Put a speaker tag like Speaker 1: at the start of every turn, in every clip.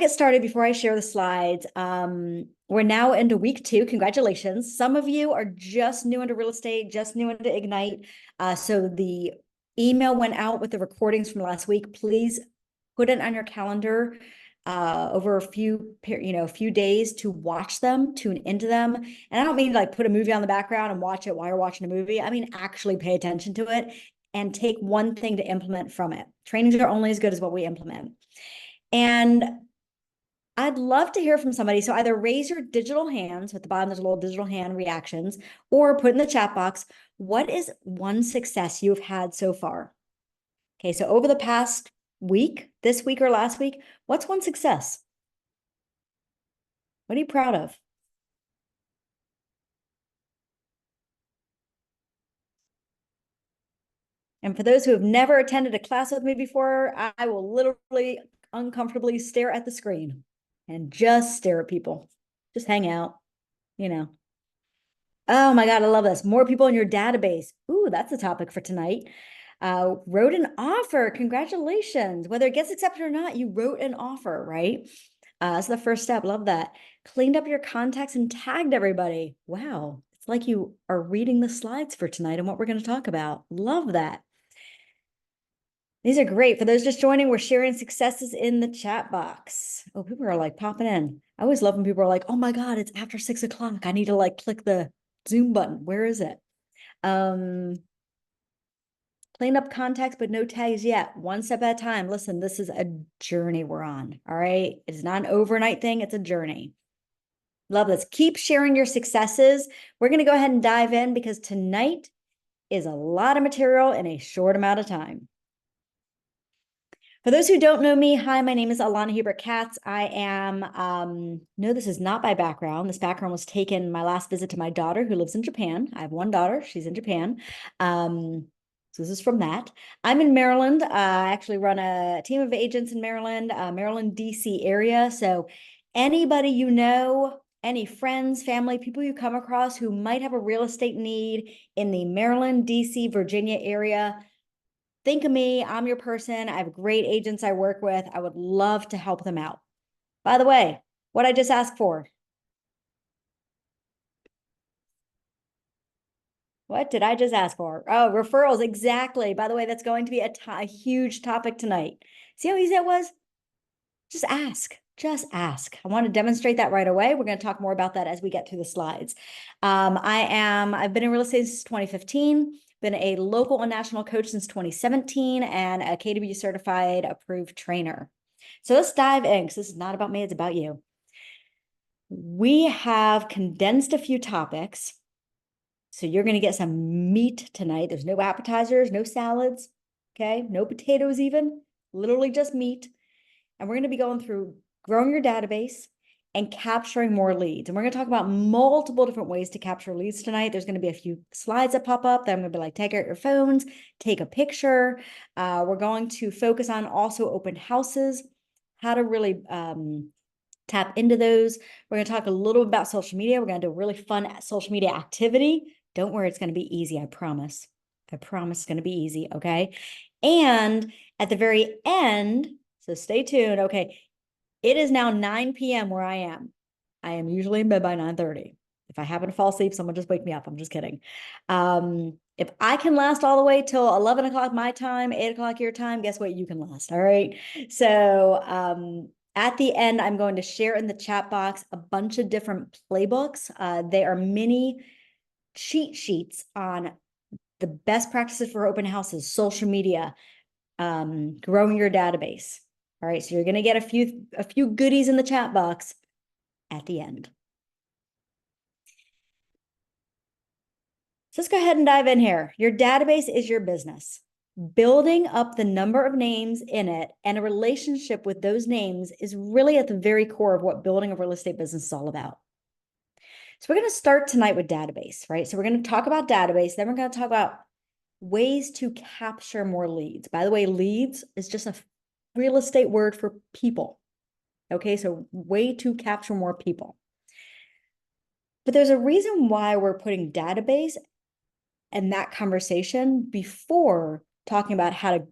Speaker 1: get started, before I share the slides, we're now into week 2. Congratulations. Some of you are just new into real estate, just new into Ignite. So the email went out with the recordings from last week. Please put it on your calendar over a few days to watch them, tune into them. And I don't mean like put a movie on the background and watch it while you're watching a movie. I mean, actually pay attention to it and take one thing to implement from it. Trainings are only as good as what we implement. And I'd love to hear from somebody. So either raise your digital hands, at the bottom there's a little digital hand reactions, or put in the chat box, what is one success you've had so far? Okay, so over the past week, this week or last week, what's one success? What are you proud of? And for those who have never attended a class with me before, I will literally uncomfortably stare at the screen and just stare at people. Just hang out, you know. Oh my God, I love this. More people in your database. Ooh, that's a topic for tonight. Wrote an offer. Congratulations. Whether it gets accepted or not, you wrote an offer, right? That's the first step. Love that. Cleaned up your contacts and tagged everybody. Wow. It's like you are reading the slides for tonight and what we're going to talk about. Love that. These are great. For those just joining, we're sharing successes in the chat box. Oh, people are like popping in. I always love when people are like, oh my God, it's after 6 o'clock. I need to like click the Zoom button. Where is it? Clean up contacts, but no tags yet. One step at a time. Listen, this is a journey we're on. All right. It's not an overnight thing. It's a journey. Love this. Keep sharing your successes. We're going to go ahead and dive in because tonight is a lot of material in a short amount of time. For those who don't know me, hi, my name is Alana Hubert Katz. I am, no, this is not my background. This background was taken my last visit to my daughter who lives in Japan. I have one daughter, she's in Japan. So this is from that. I'm in Maryland. I actually run a team of agents in Maryland, Maryland, DC area. So anybody you know, any friends, family, people you come across who might have a real estate need in the Maryland, DC, Virginia area, think of me. I'm your person. I have great agents I work with. I would love to help them out. By the way, what I just asked for. What did I just ask for? Oh, referrals. Exactly. By the way, that's going to be a huge topic tonight. See how easy that was? Just ask. Just ask. I want to demonstrate that right away. We're going to talk more about that as we get through the slides. I've been in real estate since 2015. Been a local and national coach since 2017 and a KW certified approved trainer. So let's dive in because this is not about me, it's about you. We have condensed a few topics. So you're going to get some meat tonight. There's no appetizers, no salads, okay? No potatoes even, literally just meat. And we're going to be going through growing your database and capturing more leads. And we're going to talk about multiple different ways to capture leads tonight. There's going to be a few slides that pop up that I'm going to be like, take out your phones, take a picture. We're going to focus on also open houses, how to really tap into those. We're going to talk a little bit about social media. We're going to do a really fun social media activity. Don't worry, it's going to be easy. I promise. I promise it's going to be easy. Okay. And at the very end, so stay tuned. Okay. It is now 9 p.m. where I am. I am usually in bed by 9:30. If I happen to fall asleep, someone just wake me up. I'm just kidding. If I can last all the way till 11 o'clock my time, 8 o'clock your time, guess what? You can last. All right. So at the end, I'm going to share in the chat box a bunch of different playbooks. They are mini cheat sheets on the best practices for open houses, social media, growing your database. All right, so you're going to get a few goodies in the chat box at the end. So let's go ahead and dive in here. Your database is your business. Building up the number of names in it and a relationship with those names is really at the very core of what building a real estate business is all about. So we're going to start tonight with database, right? So we're going to talk about database, then we're going to talk about ways to capture more leads. By the way, leads is just a real estate word for people. Okay, so way to capture more people. But there's a reason why we're putting database and that conversation before talking about how to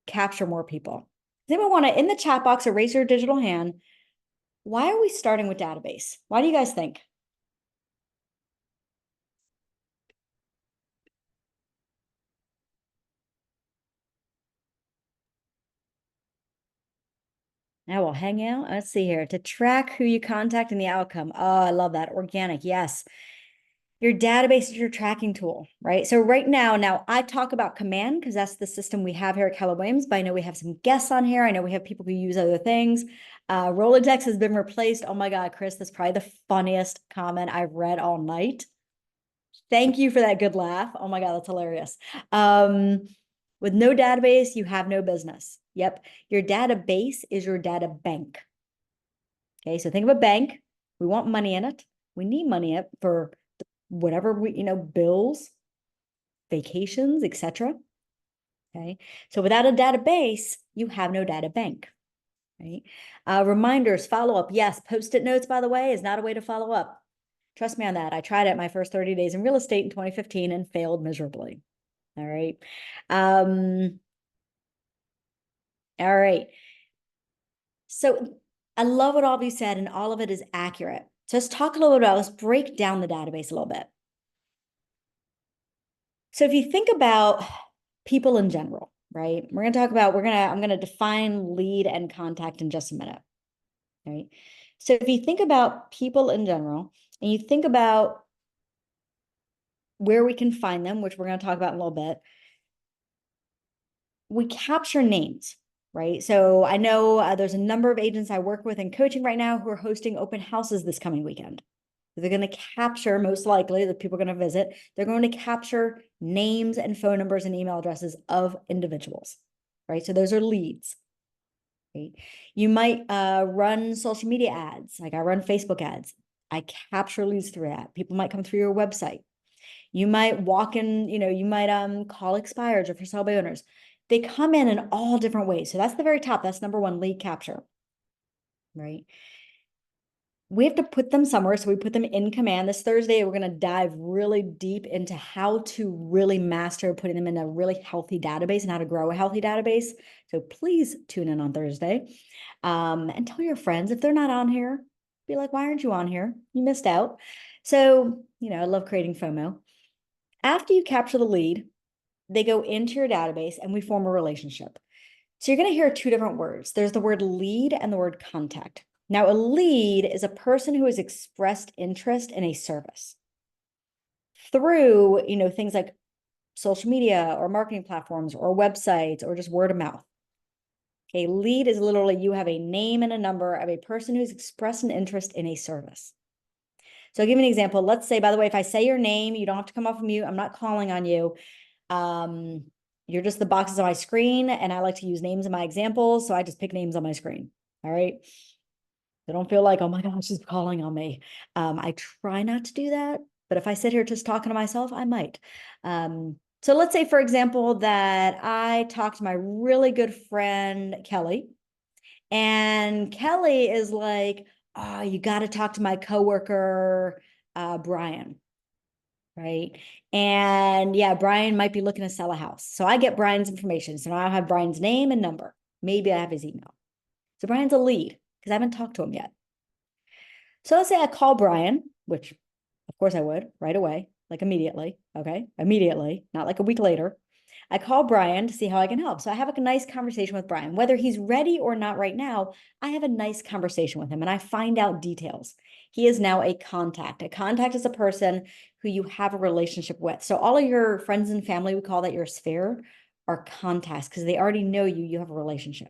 Speaker 1: capture more people. Does anyone want to, in the chat box, or raise your digital hand? Why are we starting with database? Why do you guys think? Now we'll hang out. Let's see here. To track who you contact and the outcome. Oh, I love that. Organic. Yes. Your database is your tracking tool, right? So right now I talk about Command because that's the system we have here at Keller Williams, but I know we have some guests on here. I know we have people who use other things. Rolodex has been replaced. Oh my God, Chris, that's probably the funniest comment I've read all night. Thank you for that good laugh. Oh my God, that's hilarious. With no database, you have no business. Yep. Your database is your data bank. Okay. So think of a bank. We want money in it. We need money in it for whatever we, bills, vacations, etc. Okay. So without a database, you have no data bank. Right. Reminders, follow up. Yes. Post-it notes, by the way, is not a way to follow up. Trust me on that. I tried it my first 30 days in real estate in 2015 and failed miserably. All right. All right. So I love what all of you said, and all of it is accurate. So let's talk a little bit about, let's break down the database a little bit. So if you think about people in general, right? I'm going to define lead and contact in just a minute. Right. So if you think about people in general and you think about where we can find them, which we're going to talk about in a little bit, we capture names, right? So I know there's a number of agents I work with in coaching right now who are hosting open houses this coming weekend. They're going to capture, most likely, the people are going to visit, they're going to capture names and phone numbers and email addresses of individuals, right? So those are leads, right? You might run social media ads, like I run Facebook ads. I capture leads through that. People might come through your website. You might walk in, you might call expireds or for sale by owners. They come in all different ways. So that's the very top. That's number one, lead capture, right? We have to put them somewhere. So we put them in Command. This Thursday, we're going to dive really deep into how to really master putting them in a really healthy database and how to grow a healthy database. So please tune in on Thursday and tell your friends if they're not on here. Be like, why aren't you on here? You missed out. So, I love creating FOMO. After you capture the lead, they go into your database and we form a relationship. So you're going to hear two different words. There's the word lead and the word contact. Now, a lead is a person who has expressed interest in a service through, things like social media or marketing platforms or websites or just word of mouth. Okay, lead is literally you have a name and a number of a person who's expressed an interest in a service. So I'll give you an example. Let's say, by the way, if I say your name, you don't have to come off of mute. I'm not calling on you. You're just the boxes on my screen, and I like to use names in my examples, so I just pick names on my screen. All right. So don't feel like, oh my gosh, she's calling on me. I try not to do that, but if I sit here just talking to myself, I might. So let's say, for example, that I talked to my really good friend, Kelly, and Kelly is like, oh, you got to talk to my coworker, Brian. Right. And yeah, Brian might be looking to sell a house. So I get Brian's information. So now I have Brian's name and number. Maybe I have his email. So Brian's a lead because I haven't talked to him yet. So let's say I call Brian, which of course I would right away, like immediately. Okay. Immediately, not like a week later. I call Brian to see how I can help. So I have a nice conversation with Brian. Whether he's ready or not right now, I have a nice conversation with him and I find out details. He is now a contact. A contact is a person who you have a relationship with. So all of your friends and family, we call that your sphere, are contacts because they already know you. You have a relationship.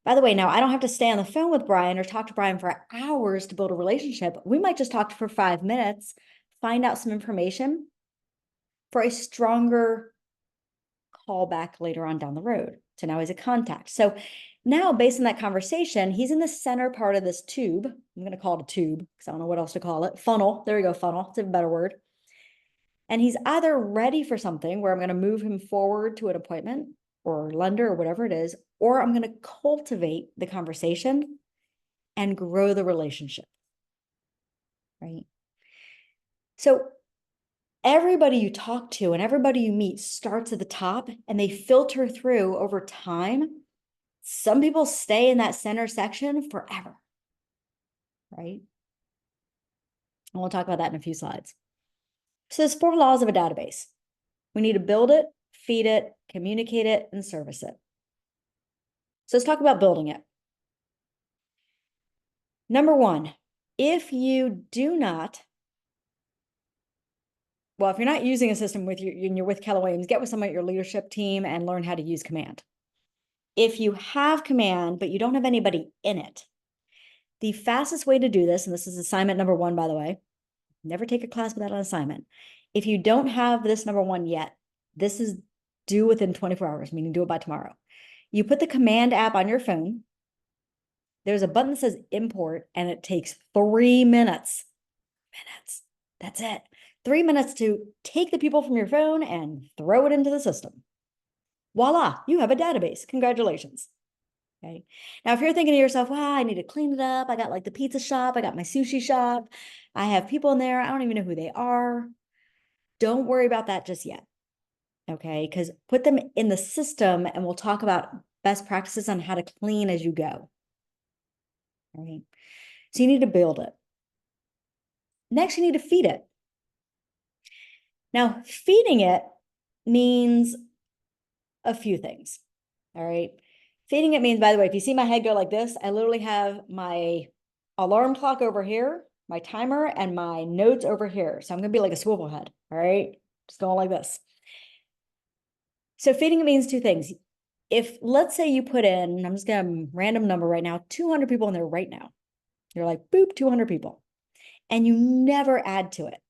Speaker 1: By the way, now I don't have to stay on the phone with Brian or talk to Brian for hours to build a relationship. We might just talk for 5 minutes, find out some information for a stronger call back later on down the road. So now he's a contact. So now based on that conversation, he's in the center part of this tube. I'm going to call it a tube because I don't know what else to call it. Funnel. There we go. Funnel. It's a better word. And he's either ready for something where I'm going to move him forward to an appointment or lender or whatever it is, or I'm going to cultivate the conversation and grow the relationship. Right. So everybody you talk to and everybody you meet starts at the top and they filter through over time. Some people stay in that center section forever, right? And we'll talk about that in a few slides. So there's 4 laws of a database. We need to build it, feed it, communicate it, and service it. So let's talk about building it. Number 1, if you do not, well, if you're not using a system with you and you're with Keller Williams, get with someone at your leadership team and learn how to use Command. If you have Command, but you don't have anybody in it, the fastest way to do this, and this is assignment number 1, by the way, never take a class without an assignment. If you don't have this number 1 yet, this is due within 24 hours, meaning do it by tomorrow. You put the Command app on your phone. There's a button that says import, and it takes 3 minutes. That's it. 3 minutes to take the people from your phone and throw it into the system. Voila, you have a database. Congratulations. Okay. Now, if you're thinking to yourself, wow, I need to clean it up. I got like the pizza shop. I got my sushi shop. I have people in there. I don't even know who they are. Don't worry about that just yet. Okay. Because put them in the system and we'll talk about best practices on how to clean as you go. All right. So you need to build it. Next, you need to feed it. Now, feeding it means a few things. All right. Feeding it means, by the way, if you see my head go like this, I literally have my alarm clock over here, my timer, and my notes over here. So I'm going to be like a swivel head. All right. Just going like this. So feeding it means 2 things. If, let's say you put in, I'm just going to random number right now, 200 people in there right now. You're like, boop, 200 people. And you never add to it.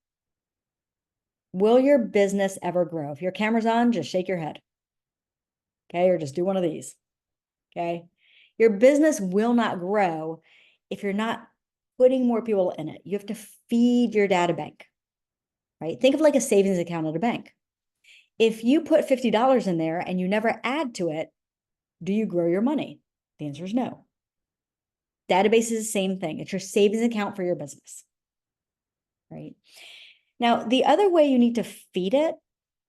Speaker 1: Will your business ever grow? If your camera's on, just shake your head. Okay. Or just do one of these. Okay. Your business will not grow if you're not putting more people in it. You have to feed your data bank, right? Think of like a savings account at a bank. If you put $50 in there and you never add to it, do you grow your money? The answer is no. Database is the same thing. It's your savings account for your business, right? Now, the other way you need to feed it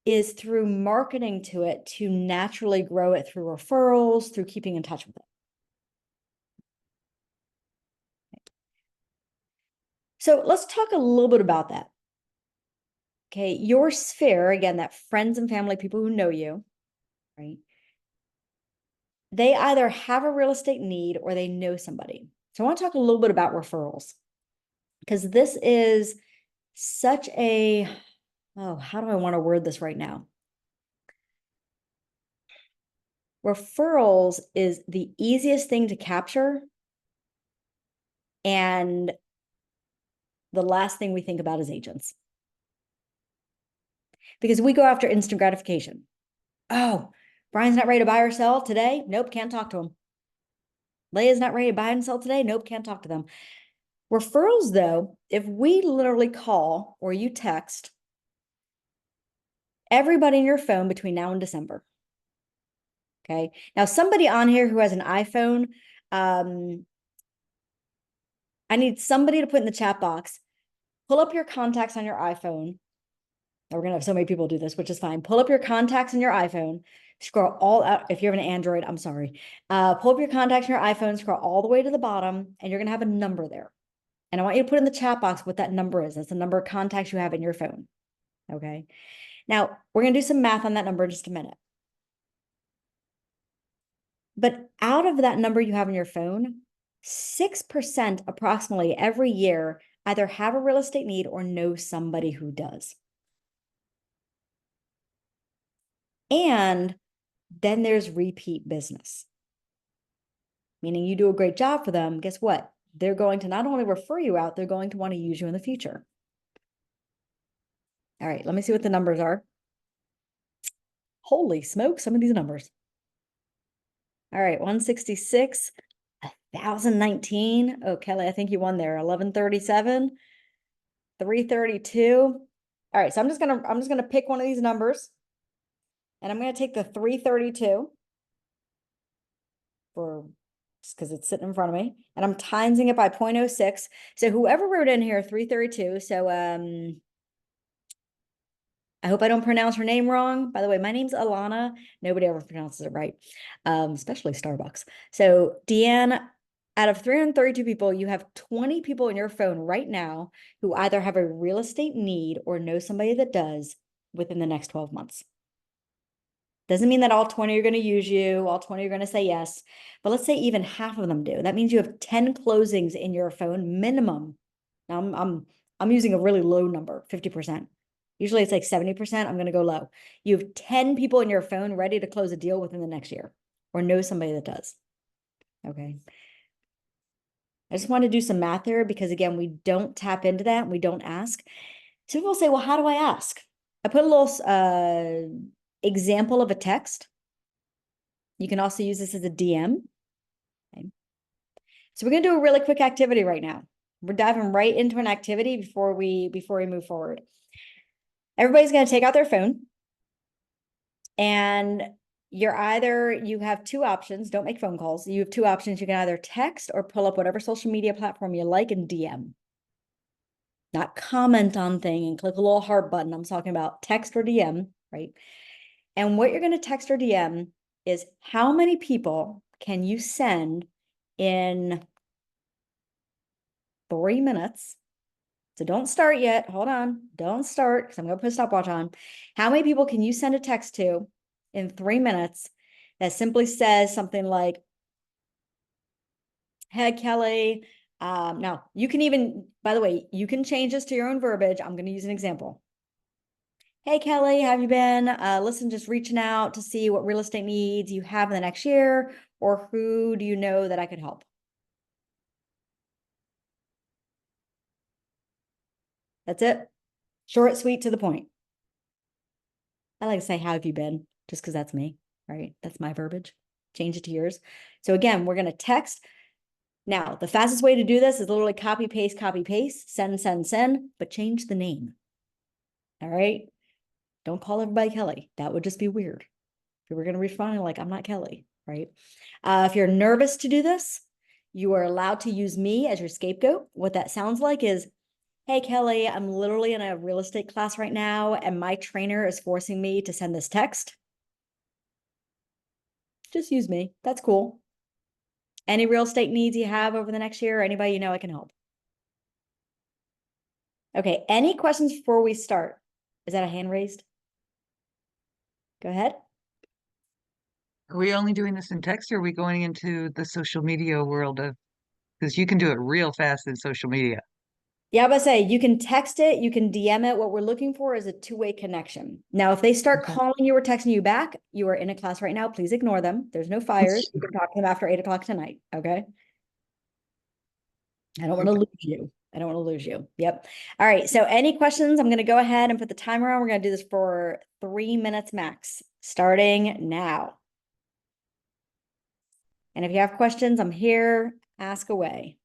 Speaker 1: is through marketing to it to naturally grow it through referrals, through keeping in touch with it. So let's talk a little bit about that. Okay, your sphere, again, that friends and family, people who know you, right? They either have a real estate need or they know somebody. So I want to talk a little bit about referrals because this is such a, oh, how do I want to word this right now? Referrals is the easiest thing to capture and the last thing we think about as agents. Because we go after instant gratification. Oh, Brian's not ready to buy or sell today. Nope, can't talk to him. Leia's not ready to buy and sell today. Nope, can't talk to them. Referrals, though, if we literally call or you text everybody in your phone between now and December. Okay. Now, somebody on here who has an iPhone, I need somebody to put in the chat box, pull up your contacts on your iPhone. We're going to have so many people do this, which is fine. Pull up your contacts in your iPhone, scroll all out. If you have an Android, I'm sorry. Pull up your contacts in your iPhone, scroll all the way to the bottom, and you're going to have a number there. And I want you to put in the chat box what that number is. That's the number of contacts you have in your phone. Okay. Now, we're going to do some math on that number in just a minute. But out of that number you have in your phone, 6% approximately every year either have a real estate need or know somebody who does. And then there's repeat business, meaning you do a great job for them. Guess what? They're going to not only refer you out, they're going to want to use you in the future. All right, let me see what the numbers are. Holy smoke, some of these numbers. All right, 166, 1,019. Oh, Kelly, I think you won there. 1,137, 332. All right, so I'm just gonna pick one of these numbers, and I'm gonna take the 332 for just because it's sitting in front of me, and I'm timesing it by 0.06. So whoever wrote in here 332, so I hope I don't pronounce her name wrong. By the way, my name's Alana. Nobody ever pronounces it right, especially Starbucks. So Deanne, out of 332 people, you have 20 people in your phone right now who either have a real estate need or know somebody that does within the next 12 months. Doesn't mean that all 20 are going to use you, all 20 are going to say yes, but let's say even half of them do. That means you have 10 closings in your phone minimum. Now I'm using a really low number, 50%. Usually it's like 70%. I'm going to go low. You have 10 people in your phone ready to close a deal within the next year or know somebody that does. Okay. I just want to do some math here because again, we don't tap into that. We don't ask. So people say, well, how do I ask? I put a little example of a text. You can also use this as a DM. Okay. So we're going to do a really quick activity right now. We're diving right into an activity before we move forward. Everybody's going to take out their phone and you have two options. Don't make phone calls. You have two options. You can either text or pull up whatever social media platform you like and DM. Not comment on thing and click a little heart button. I'm talking about text or DM, right? And what you're going to text or DM is how many people can you send in 3 minutes? So don't start yet. Hold on. Don't start because I'm going to put a stopwatch on. How many people can you send a text to in 3 minutes that simply says something like, hey, Kelly. Now, you can even, by the way, you can change this to your own verbiage. I'm going to use an example. Hey, Kelly, how have you been? Listen, just reaching out to see what real estate needs you have in the next year, or who do you know that I could help? That's it. Short, sweet, to the point. I like to say, how have you been? Just because that's me, right? That's my verbiage. Change it to yours. So again, we're going to text. Now, the fastest way to do this is literally copy, paste, send, send, send, but change the name. All right. Don't call everybody Kelly. That would just be weird. If you were going to respond like, I'm not Kelly, right? If you're nervous to do this, you are allowed to use me as your scapegoat. What that sounds like is, hey, Kelly, I'm literally in a real estate class right now, and my trainer is forcing me to send this text. Just use me. That's cool. Any real estate needs you have over the next year, or anybody you know I can help. Okay, any questions before we start? Is that a hand raised? Go ahead.
Speaker 2: Are we only doing this in text or are we going into the social media world of, because you can do it real fast in social media.
Speaker 1: Yeah, I'm gonna say you can text it, you can DM it. What we're looking for is a two-way connection. Now, if they start
Speaker 2: Okay.
Speaker 1: calling you or texting you back, you are in a class right now. Please ignore them. There's no fires. You can talk to them after 8 o'clock tonight. Okay. I don't want to lose you. I don't want to lose you. Yep. All right. So any questions? I'm going to go ahead and put the timer on. We're going to do this for 3 minutes max, starting now. And if you have questions, I'm here. Ask away.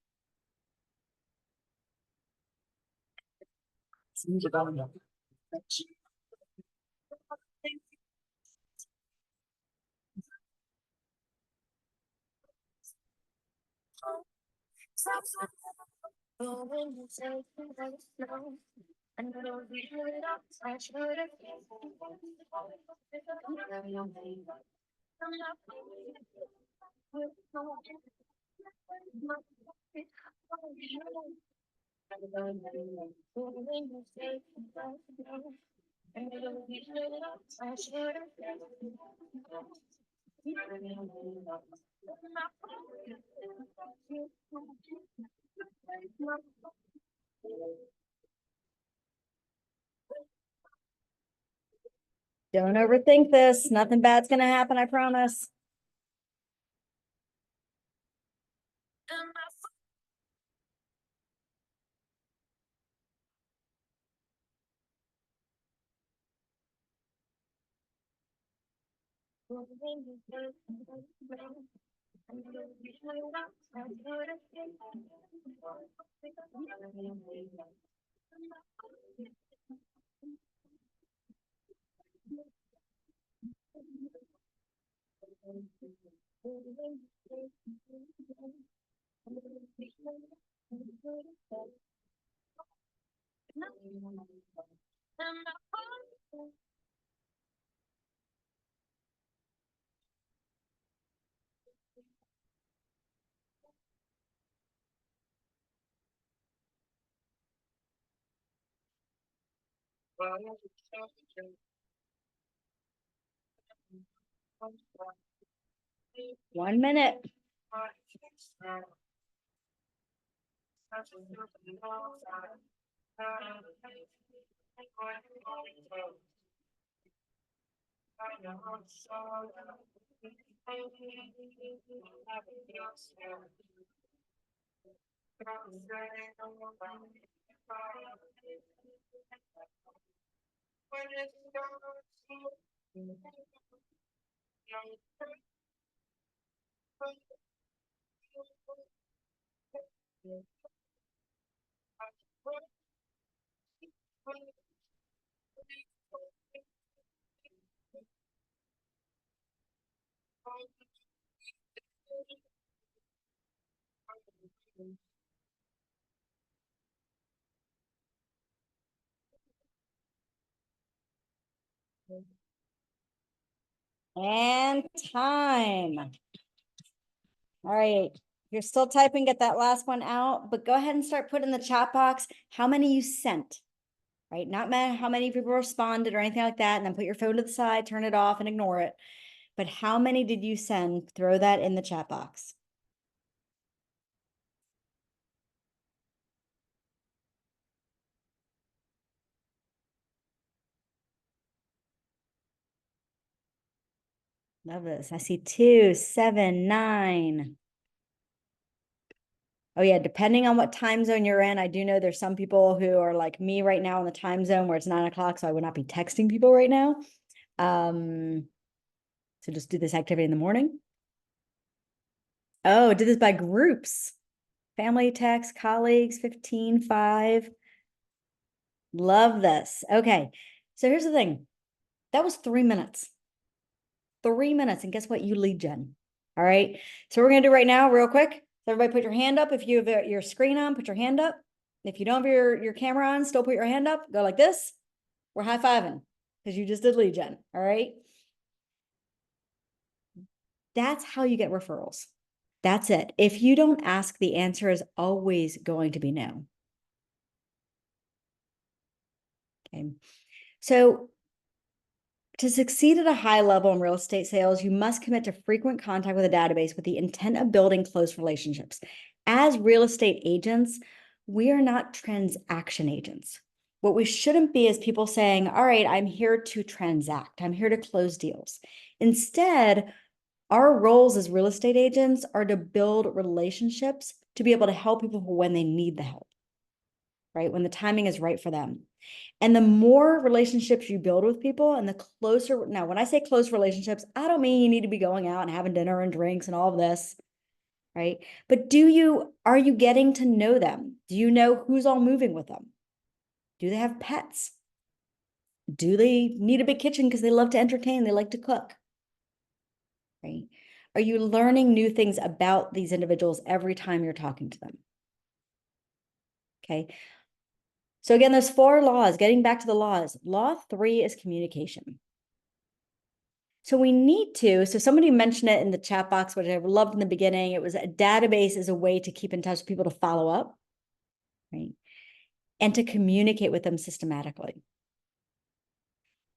Speaker 1: Don't overthink this. Nothing bad's going to happen, I promise. 1 minute. And time. All right. You're still typing, get that last one out, but go ahead and start putting in the chat box how many you sent, right? Not how many people responded or anything like that. And then put your phone to the side, turn it off and ignore it. But how many did you send? Throw that in the chat box. Love this. I see 2, 7, 9. Oh yeah, depending on what time zone you're in, I do know there's some people who are like me right now in the time zone where it's 9 o'clock, so I would not be texting people right now. So just do this activity in the morning. Oh, did this by groups. Family text, colleagues, 15, 5. Love this. Okay, so here's the thing. That was 3 minutes. 3 minutes, and guess what? You lead gen. All right, so we're gonna do right now real quick. So everybody put your hand up. If you have your screen on, put your hand up. If you don't have your camera on, still put your hand up. Go like this. We're high-fiving because you just did lead gen. All right. That's how you get referrals. That's it. If you don't ask, the answer is always going to be no. Okay. So to succeed at a high level in real estate sales, you must commit to frequent contact with a database with the intent of building close relationships. As real estate agents, we are not transaction agents. What we shouldn't be is people saying, all right, I'm here to transact. I'm here to close deals. Instead, our roles as real estate agents are to build relationships to be able to help people when they need the help, right? When the timing is right for them. And the more relationships you build with people and the closer, now when I say close relationships, I don't mean you need to be going out and having dinner and drinks and all of this, right? But are you getting to know them? Do you know who's all moving with them? Do they have pets? Do they need a big kitchen because they love to entertain, they like to cook, right? Are you learning new things about these individuals every time you're talking to them? Okay. So again, there's 4 laws. Getting back to the laws. Law 3 is communication. So we need to, so somebody mentioned it in the chat box, which I loved in the beginning. It was a database is a way to keep in touch with people, to follow up, right? And to communicate with them systematically.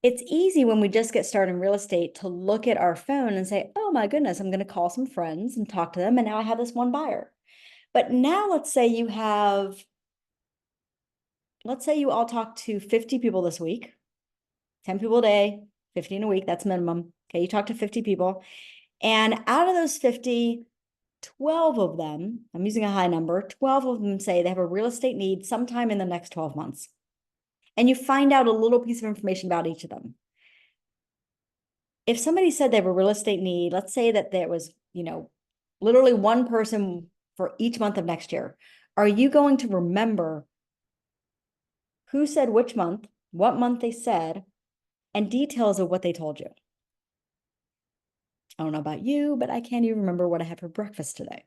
Speaker 1: It's easy when we just get started in real estate to look at our phone and say, oh my goodness, I'm going to call some friends and talk to them. And now I have this one buyer. But now let's say you all talk to 50 people this week, 10 people a day, 15 a week, that's minimum. Okay, you talk to 50 people. And out of those 50, 12 of them, I'm using a high number, 12 of them say they have a real estate need sometime in the next 12 months. And you find out a little piece of information about each of them. If somebody said they have a real estate need, let's say that there was, literally one person for each month of next year, are you going to remember who said which month, what month they said, and details of what they told you? I don't know about you, but I can't even remember what I had for breakfast today.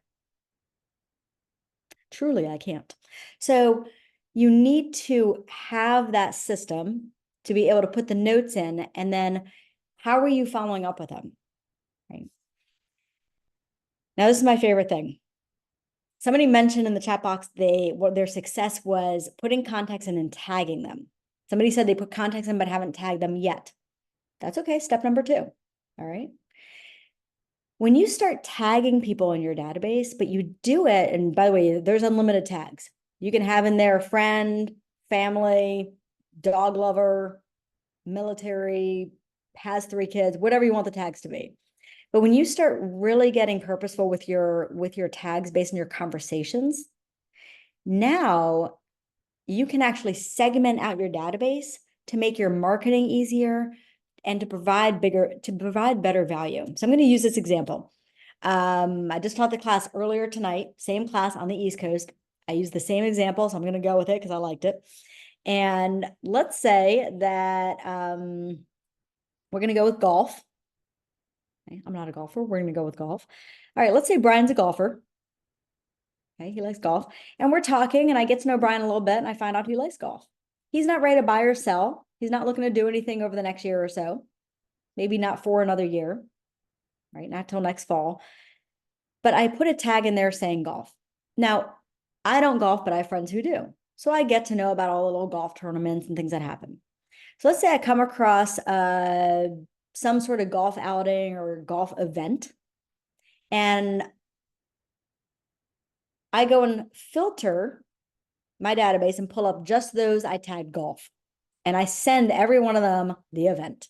Speaker 1: Truly, I can't. So you need to have that system to be able to put the notes in, and then how are you following up with them, right? Now, this is my favorite thing. Somebody mentioned in the chat box what their success was putting contacts in and tagging them. Somebody said they put contacts in but haven't tagged them yet. That's okay. Step number 2. All right. When you start tagging people in your database, but you do it, and by the way, there's unlimited tags. You can have in there friend, family, dog lover, military, has 3 kids, whatever you want the tags to be. But when you start really getting purposeful with your tags based on your conversations, now you can actually segment out your database to make your marketing easier and to provide better value. So I'm going to use this example. I just taught the class earlier tonight, same class on the East Coast. I used the same example, so I'm going to go with it because I liked it. And let's say that we're going to go with golf. Okay, I'm not a golfer. We're going to go with golf. All right, let's say Brian's a golfer. Okay, he likes golf. And we're talking, and I get to know Brian a little bit, and I find out he likes golf. He's not ready to buy or sell. He's not looking to do anything over the next year or so. Maybe not for another year, right? Not till next fall. But I put a tag in there saying golf. Now, I don't golf, but I have friends who do. So I get to know about all the little golf tournaments and things that happen. So let's say I come across some sort of golf outing or golf event, and I go and filter my database and pull up just those I tagged golf. And I send every one of them the event.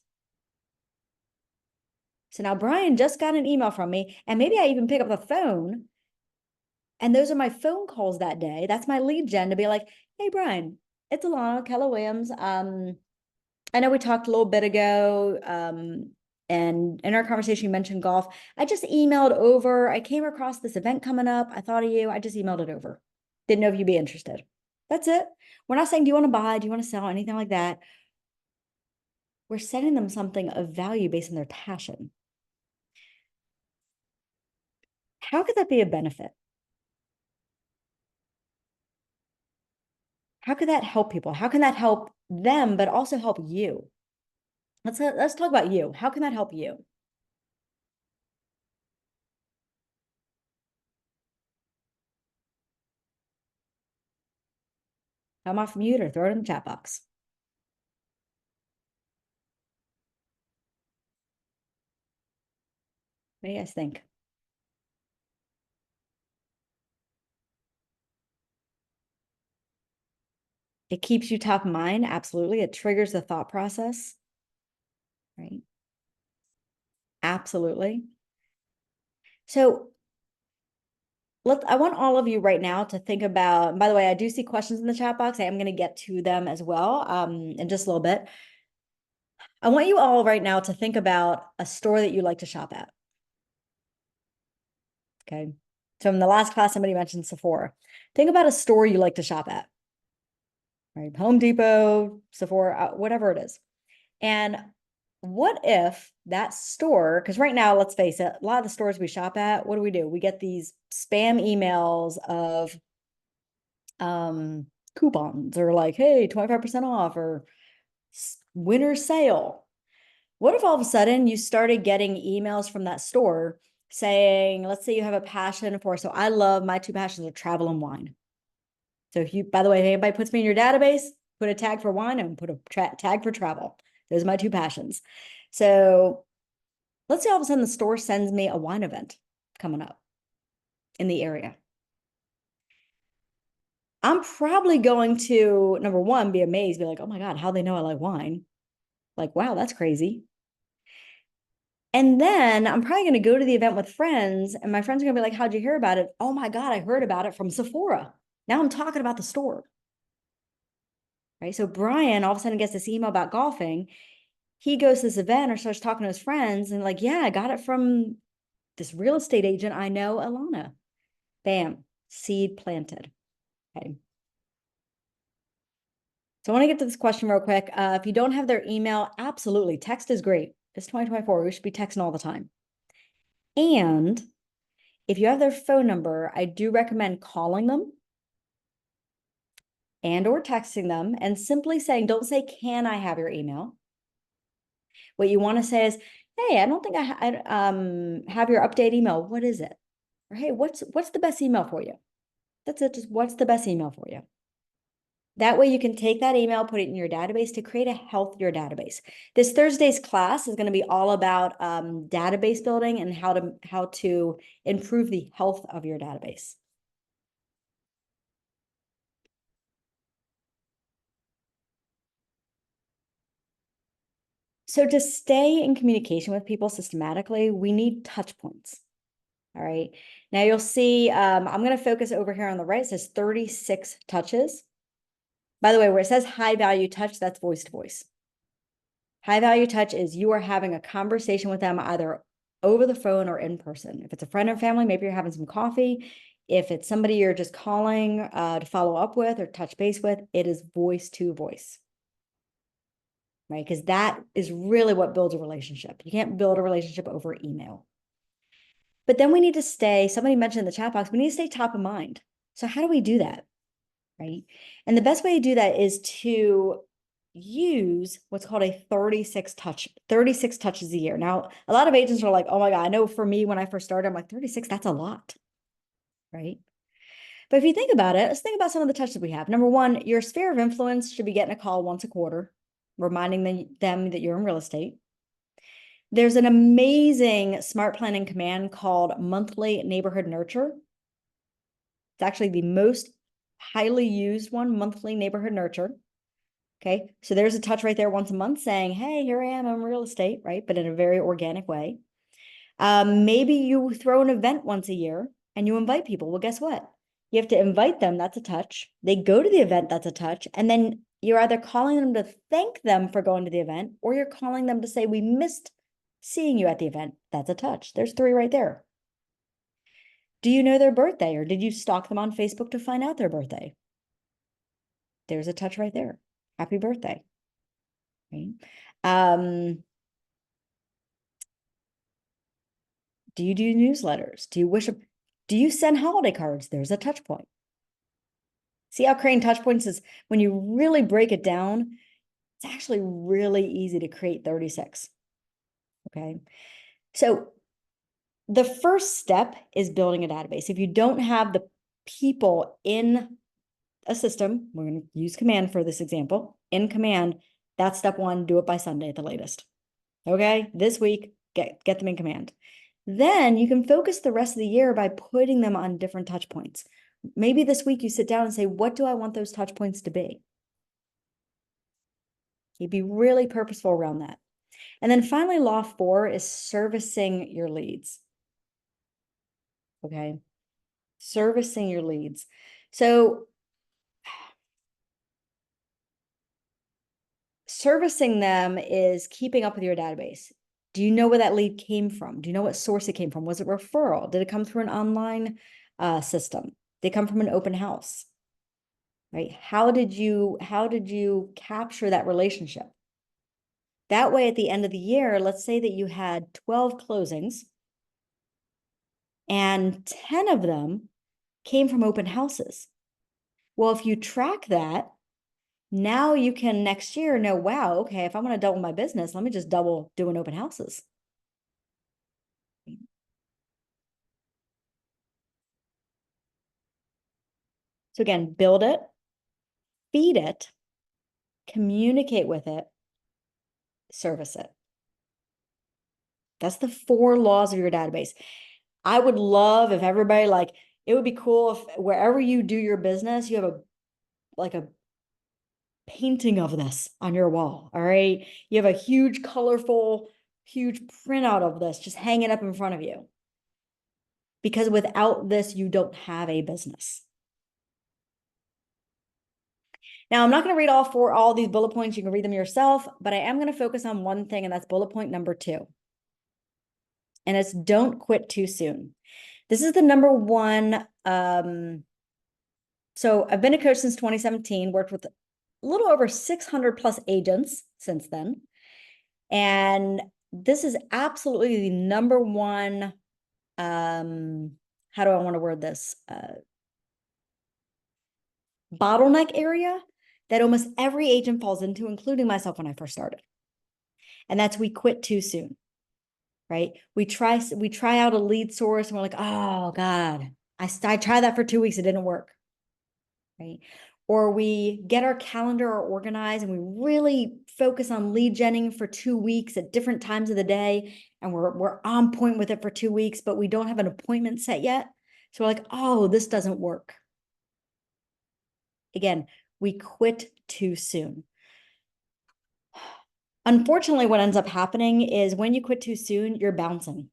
Speaker 1: So now Brian just got an email from me, and maybe I even pick up the phone, and those are my phone calls that day. That's my lead gen to be like, hey, Brian, it's Alana, Keller Williams. I know we talked a little bit ago, and in our conversation, you mentioned golf. I just emailed over. I came across this event coming up. I thought of you. I just emailed it over. Didn't know if you'd be interested. That's it. We're not saying, do you want to buy? Do you want to sell? Anything like that. We're sending them something of value based on their passion. How could that be a benefit? How could that help people? How can that help them, but also help you? Let's talk about you. How can that help you? Come off mute or throw it in the chat box. What do you guys think? It keeps you top of mind. Absolutely. It triggers the thought process. Right. Absolutely. So I want all of you right now to think about, by the way, I do see questions in the chat box. I am going to get to them as well in just a little bit. I want you all right now to think about a store that you like to shop at. Okay. So in the last class, somebody mentioned Sephora. Think about a store you like to shop at. Right? Home Depot, Sephora, whatever it is. And what if that store, because right now, let's face it, a lot of the stores we shop at, what do? We get these spam emails of coupons or like, hey, 25% off or winter sale. What if all of a sudden you started getting emails from that store saying, let's say you have a passion for, so I love, my 2 passions are travel and wine. So if you, by the way, if anybody puts me in your database, put a tag for wine and put a tag for travel. Those are my 2 passions. So let's say all of a sudden the store sends me a wine event coming up in the area. I'm probably going to, number one, be amazed, be like, oh my God, how they know I like wine. Like, wow, that's crazy. And then I'm probably going to go to the event with friends, and my friends are going to be like, how'd you hear about it? Oh my God, I heard about it from Sephora. Now I'm talking about the store. Right. So Brian all of a sudden gets this email about golfing. He goes to this event or starts talking to his friends and like, yeah, I got it from this real estate agent I know, Alana. Bam, seed planted. Okay. So I want to get to this question real quick. If you don't have their email, absolutely. Text is great. It's 2024. We should be texting all the time. And if you have their phone number, I do recommend calling them. and or texting them and simply saying, don't say, can I have your email? What you want to say is, hey, I don't think have your update email. What is it? Or hey, what's the best email for you? That's it. Just what's the best email for you? That way you can take that email, put it in your database to create a healthier database. This Thursday's class is going to be all about database building and how to improve the health of your database. So to stay in communication with people systematically, we need touch points. All right. Now you'll see, I'm going to focus over here on the right. It says 36 touches. By the way, where it says high value touch, that's voice to voice. High value touch is you are having a conversation with them either over the phone or in person. If it's a friend or family, maybe you're having some coffee. If it's somebody you're just calling to follow up with or touch base with, it is voice to voice. Right? Because that is really what builds a relationship. You can't build a relationship over email. But then we need to stay, somebody mentioned in the chat box, we need to stay top of mind. So how do we do that? Right? And the best way to do that is to use what's called a 36 touches a year. Now, a lot of agents are like, oh my God, I know for me, when I first started, I'm like 36, that's a lot, right? But if you think about it, let's think about some of the touches we have. Number one, your sphere of influence should be getting a call once a quarter, reminding them that you're in real estate. There's an amazing smart planning command called monthly neighborhood nurture. It's actually the most highly used one, monthly neighborhood nurture. Okay, so there's a touch right there once a month saying, hey, here I am, I'm real estate, right? But in a very organic way. Maybe you throw an event once a year and you invite people. Well, guess what? You have to invite them, that's a touch. They go to the event, that's a touch. And then you're either calling them to thank them for going to the event, or you're calling them to say, we missed seeing you at the event. That's a touch. There's 3 right there. Do you know their birthday, or did you stalk them on Facebook to find out their birthday? There's a touch right there. Happy birthday. Right? Do you do newsletters? Do you send holiday cards? There's a touch point. See how creating touch points is, when you really break it down, it's actually really easy to create 36. Okay. So the first step is building a database. If you don't have the people in a system, we're going to use command for this example, in command, that's step 1, do it by Sunday at the latest. Okay. This week, get them in command. Then you can focus the rest of the year by putting them on different touch points. Maybe this week you sit down and say, what do I want those touch points to be? You'd be really purposeful around that. And then finally, law 4 is servicing your leads. Okay. Servicing your leads. So servicing them is keeping up with your database. Do you know where that lead came from? Do you know what source it came from? Was it referral? Did it come through an online system? Did it come from an open house? Right? How did you capture that relationship? That way, at the end of the year, let's say that you had 12 closings and 10 of them came from open houses. Well, if you track that, now you can next year know, wow, okay, if I'm going to double my business, let me just double doing open houses. So again, build it, feed it, communicate with it, service it. That's the 4 laws of your database. I would love if everybody, like, it would be cool if wherever you do your business, you have a painting of this on your wall. All right. You have a huge, colorful, huge printout of this just hanging up in front of you. Because without this, you don't have a business. Now, I'm not going to read all these bullet points. You can read them yourself, but I am going to focus on one thing, and that's bullet point number 2. And it's don't quit too soon. This is the number 1. So I've been a coach since 2017, worked with a little over 600 plus agents since then. And this is absolutely the number 1, how do I want to word this? bottleneck area that almost every agent falls into, including myself when I first started. And that's we quit too soon, right? We try out a lead source and we're like, oh God, I tried that for 2 weeks. It didn't work, right? Or we get our calendar organized and we really focus on lead genning for 2 weeks at different times of the day. And we're on point with it for 2 weeks, but we don't have an appointment set yet. So we're like, oh, this doesn't work. Again, we quit too soon. Unfortunately, what ends up happening is when you quit too soon, you're bouncing.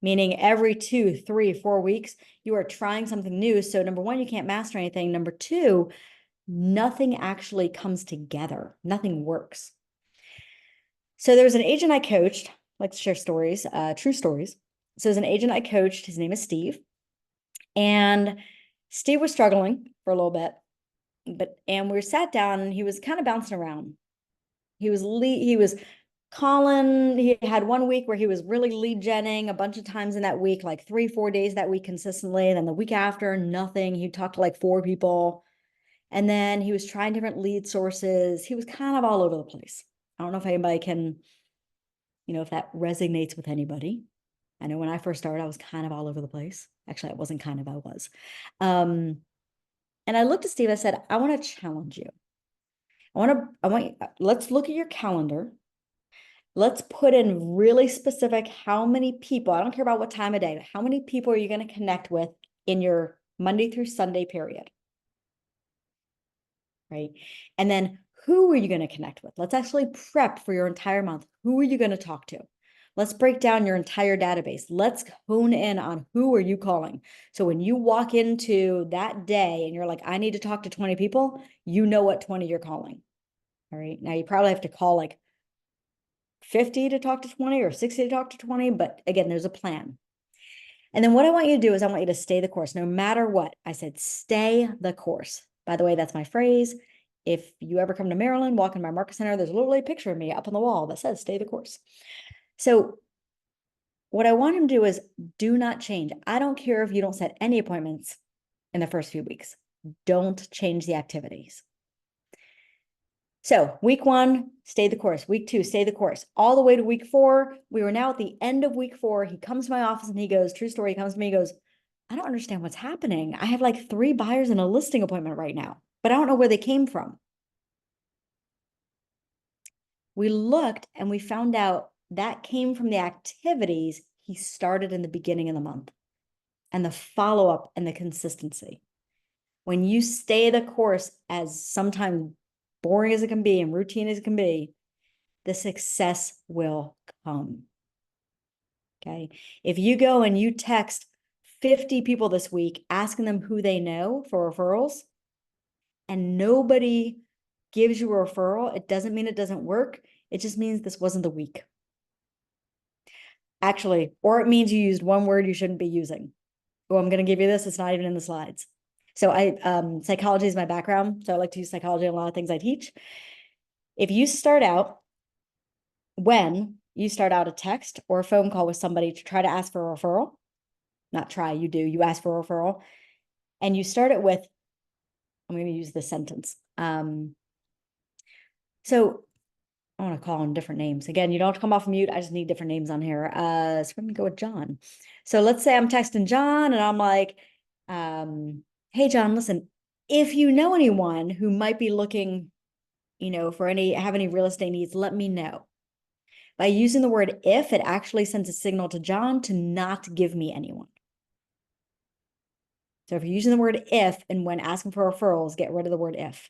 Speaker 1: Meaning every 2, 3, 4 weeks, you are trying something new. So number one, you can't master anything. Number two, nothing actually comes together. Nothing works. So there's an agent I coached, like to share stories, true stories. So there's an agent I coached, his name is Steve. And Steve was struggling for a little bit, and we sat down and he was kind of bouncing around. He was calling. He had 1 week where he was really lead genning a bunch of times in that week, like 3, 4 days that week consistently. And then the week after, nothing. He talked to like 4 people. And then he was trying different lead sources. He was kind of all over the place. I don't know if anybody can, if that resonates with anybody. I know when I first started, I was kind of all over the place. Actually, I wasn't kind of, I was. And I looked at Steve, I said, I want to challenge you. Let's look at your calendar. Let's put in really specific how many people, I don't care about what time of day, how many people are you going to connect with in your Monday through Sunday period? Right? And then who are you going to connect with? Let's actually prep for your entire month. Who are you going to talk to? Let's break down your entire database. Let's hone in on who are you calling. So when you walk into that day and you're like, I need to talk to 20 people, you know what 20 you're calling. All right. Now you probably have to call like 50 to talk to 20 or 60 to talk to 20. But again, there's a plan. And then what I want you to do is I want you to stay the course, no matter what. I said, stay the course. By the way, that's my phrase. If you ever come to Maryland, walk in my Market Center, there's a little picture of me up on the wall that says, stay the course. So what I want him to do is do not change. I don't care if you don't set any appointments in the first few weeks. Don't change the activities. So week 1, stay the course. Week 2, stay the course. All the way to week 4, we were now at the end of week 4. He comes to my office and he goes, true story, he comes to me, he goes, I don't understand what's happening. I have like 3 buyers in a listing appointment right now, but I don't know where they came from. We looked and we found out that came from the activities he started in the beginning of the month and the follow-up and the consistency. When you stay the course, as sometimes boring as it can be and routine as it can be, the success will come. Okay. If you go and you text 50 people this week, asking them who they know for referrals, and nobody gives you a referral, it doesn't mean it doesn't work. It just means this wasn't the week. Actually, or it means you used one word you shouldn't be using. Oh, I'm going to give you this. It's not even in the slides. So psychology is my background. So I like to use psychology in a lot of things I teach. If you start out, when you start out a text or a phone call with somebody to try to ask for a referral, not try, you do, you ask for a referral, and you start it with, I'm going to use this sentence. So I want to call them different names. Again, you don't have to come off mute. I just need different names on here. So I'm going to go with John. So let's say I'm texting John and I'm like, hey, John, listen, if you know anyone who might be looking, have any real estate needs, let me know. By using the word if, it actually sends a signal to John to not give me anyone. So if you're using the word if, and when asking for referrals, get rid of the word if.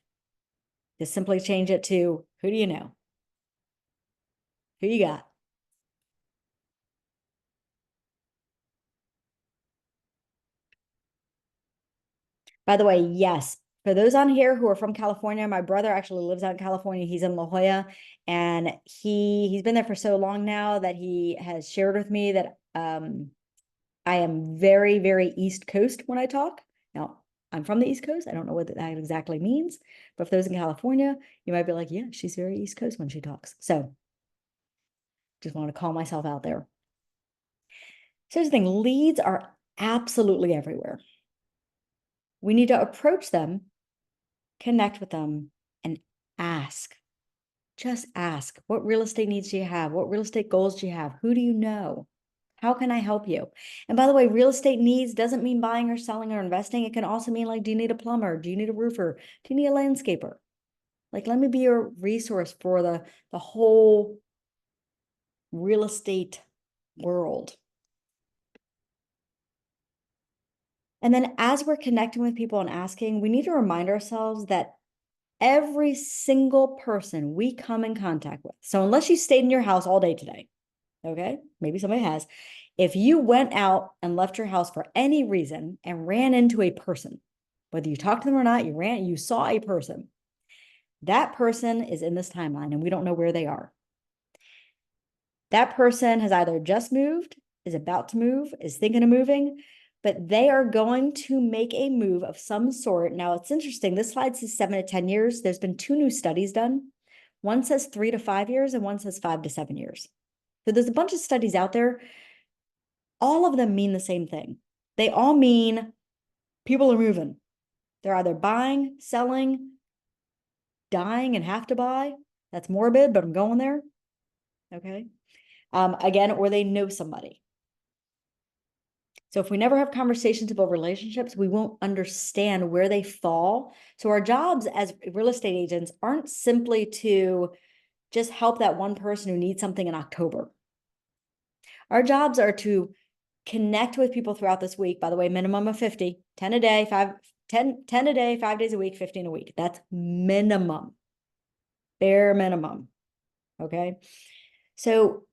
Speaker 1: Just simply change it to, who do you know? Who you got? By the way, yes, for those on here who are from California, my brother actually lives out in California. He's in La Jolla, and he's been there for so long now that he has shared with me that I am very, very East Coast when I talk. Now, I'm from the East Coast. I don't know what that exactly means, but for those in California, you might be like, yeah, she's very East Coast when she talks. So just want to call myself out there. So here's the thing, leads are absolutely everywhere. We need to approach them connect with them, and ask. Just ask, what real estate needs do you have? What real estate goals do you have? Who do you know? How can I help you? And by the way, real estate needs doesn't mean buying or selling or investing. It can also mean like, do you need a plumber? Do you need a roofer? Do you need a landscaper? Like, let me be your resource for the whole real estate world. And then as we're connecting with people and asking, we need to remind ourselves that every single person we come in contact with. So unless you stayed in your house all day today, okay, maybe somebody has. If you went out and left your house for any reason and ran into a person, whether you talked to them or not, you saw a person, that person is in this timeline and we don't know where they are. That person has either just moved, is about to move, is thinking of moving, but they are going to make a move of some sort. Now, it's interesting. This slide says 7 to 10 years. There's been 2 new studies done. One says 3 to 5 years and one says 5 to 7 years. So there's a bunch of studies out there. All of them mean the same thing. They all mean people are moving. They're either buying, selling, dying and have to buy. That's morbid, but I'm going there. Okay. Again, or they know somebody. So if we never have conversations about relationships, we won't understand where they fall. So our jobs as real estate agents aren't simply to just help that one person who needs something in October. Our jobs are to connect with people throughout this week. By the way, minimum of 50, 10 a day, 10 a day, 5 days a week, 15 a week. That's minimum, bare minimum. Okay. So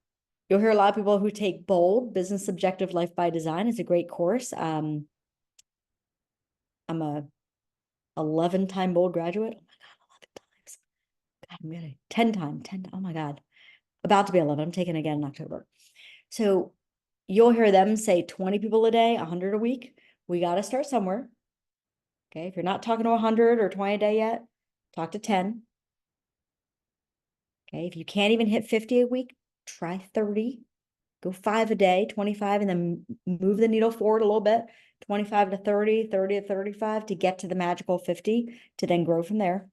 Speaker 1: you'll hear a lot of people who take BOLD, Business Objective Life by Design. It's a great course. I'm a 11-time BOLD graduate. Oh my God, 11 times. God, I'm gonna 10 times, 10. Oh my God. About to be 11. I'm taking it again in October. So you'll hear them say 20 people a day, 100 a week. We got to start somewhere. Okay. If you're not talking to 100 or 20 a day yet, talk to 10. Okay. If you can't even hit 50 a week, try 30. Go 5 a day, 25, and then move the needle forward a little bit, 25 to 30, 30 to 35 to get to the magical 50 to then grow from there.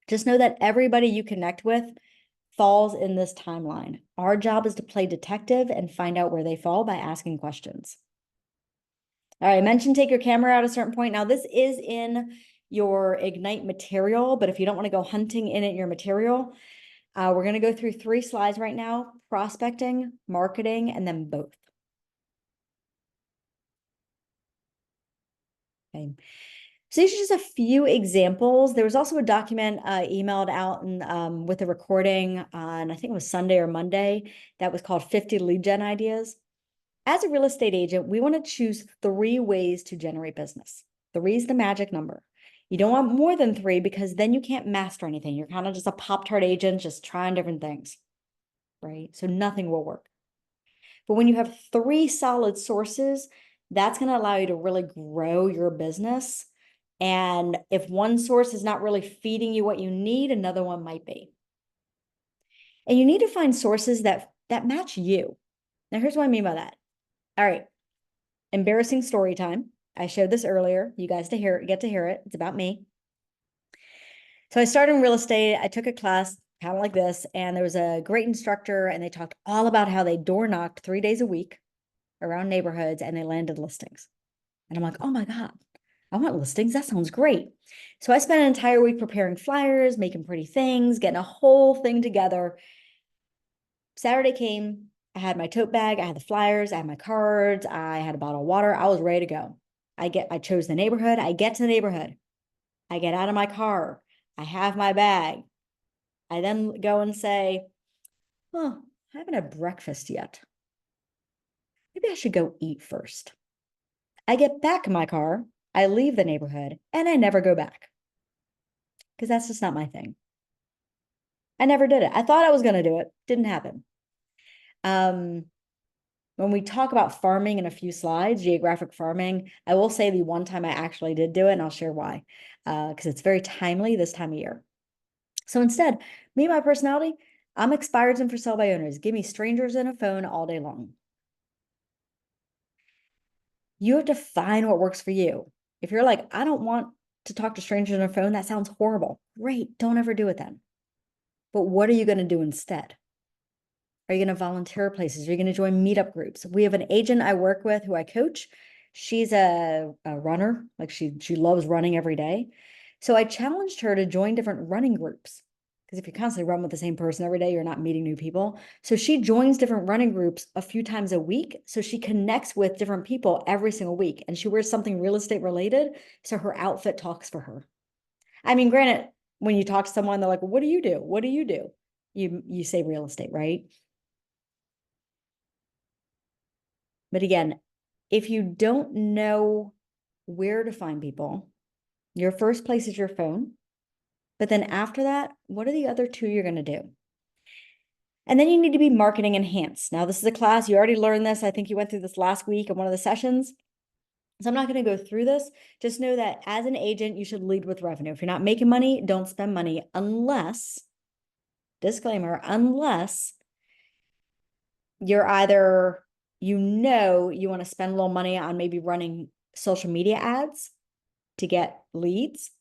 Speaker 1: Just know that everybody you connect with falls in this timeline. Our job is to play detective and find out where they fall by asking questions. All right, I mentioned take your camera out at a certain point. Now, this is in your Ignite material, but if you don't want to go hunting in your material, we're going to go through 3 slides right now: prospecting, marketing, and then both. Okay. So these are just a few examples. There was also a document emailed out and with a recording on, I think it was Sunday or Monday, that was called 50 lead gen ideas. As a real estate agent, we want to choose 3 ways to generate business. 3 is the magic number. You don't want more than 3 because then you can't master anything. You're kind of just a Pop-Tart agent, just trying different things, right? So nothing will work. But when you have 3 solid sources, that's going to allow you to really grow your business. And if one source is not really feeding you what you need, another one might be. And you need to find sources that match you. Now, here's what I mean by that. All right. Embarrassing story time. I showed this earlier. You guys get to hear it. It's about me. So I started in real estate. I took a class kind of like this, and there was a great instructor, and they talked all about how they door knocked 3 days a week around neighborhoods and they landed listings. And I'm like, oh my God, I want listings. That sounds great. So I spent an entire week preparing flyers, making pretty things, getting a whole thing together. Saturday came. I had my tote bag. I had the flyers. I had my cards. I had a bottle of water. I was ready to go. I chose the neighborhood. I get to the neighborhood. I get out of my car. I have my bag. I then go and say, oh, I haven't had breakfast yet. Maybe I should go eat first. I get back in my car. I leave the neighborhood and I never go back because that's just not my thing. I never did it. I thought I was going to do it. Didn't happen. When we talk about farming in a few slides, geographic farming, I will say the one time I actually did do it, and I'll share why, because it's very timely this time of year. So instead, me and my personality, I'm expireds and for sale by owners. Give me strangers and a phone all day long. You have to find what works for you. If you're like, I don't want to talk to strangers on a phone? That sounds horrible. Great. Don't ever do it then. But what are you going to do instead? Are you going to volunteer places? Are you going to join meetup groups? We have an agent I work with who I coach. She's a runner. Like she loves running every day. So I challenged her to join different running groups. Because if you constantly run with the same person every day, you're not meeting new people. So she joins different running groups a few times a week. So she connects with different people every single week. And she wears something real estate related. So her outfit talks for her. I mean, granted, when you talk to someone, they're like, well, what do you do? What do you do? You say real estate, right? But again, if you don't know where to find people, your first place is your phone. But then after that, what are the other two you're going to do? And then you need to be marketing enhanced. Now, this is a class, you already learned this. I think you went through this last week in one of the sessions. So I'm not going to go through this. Just know that as an agent, you should lead with revenue. If you're not making money, don't spend money unless, disclaimer, unless you're either, you want to spend a little money on maybe running social media ads to get leads,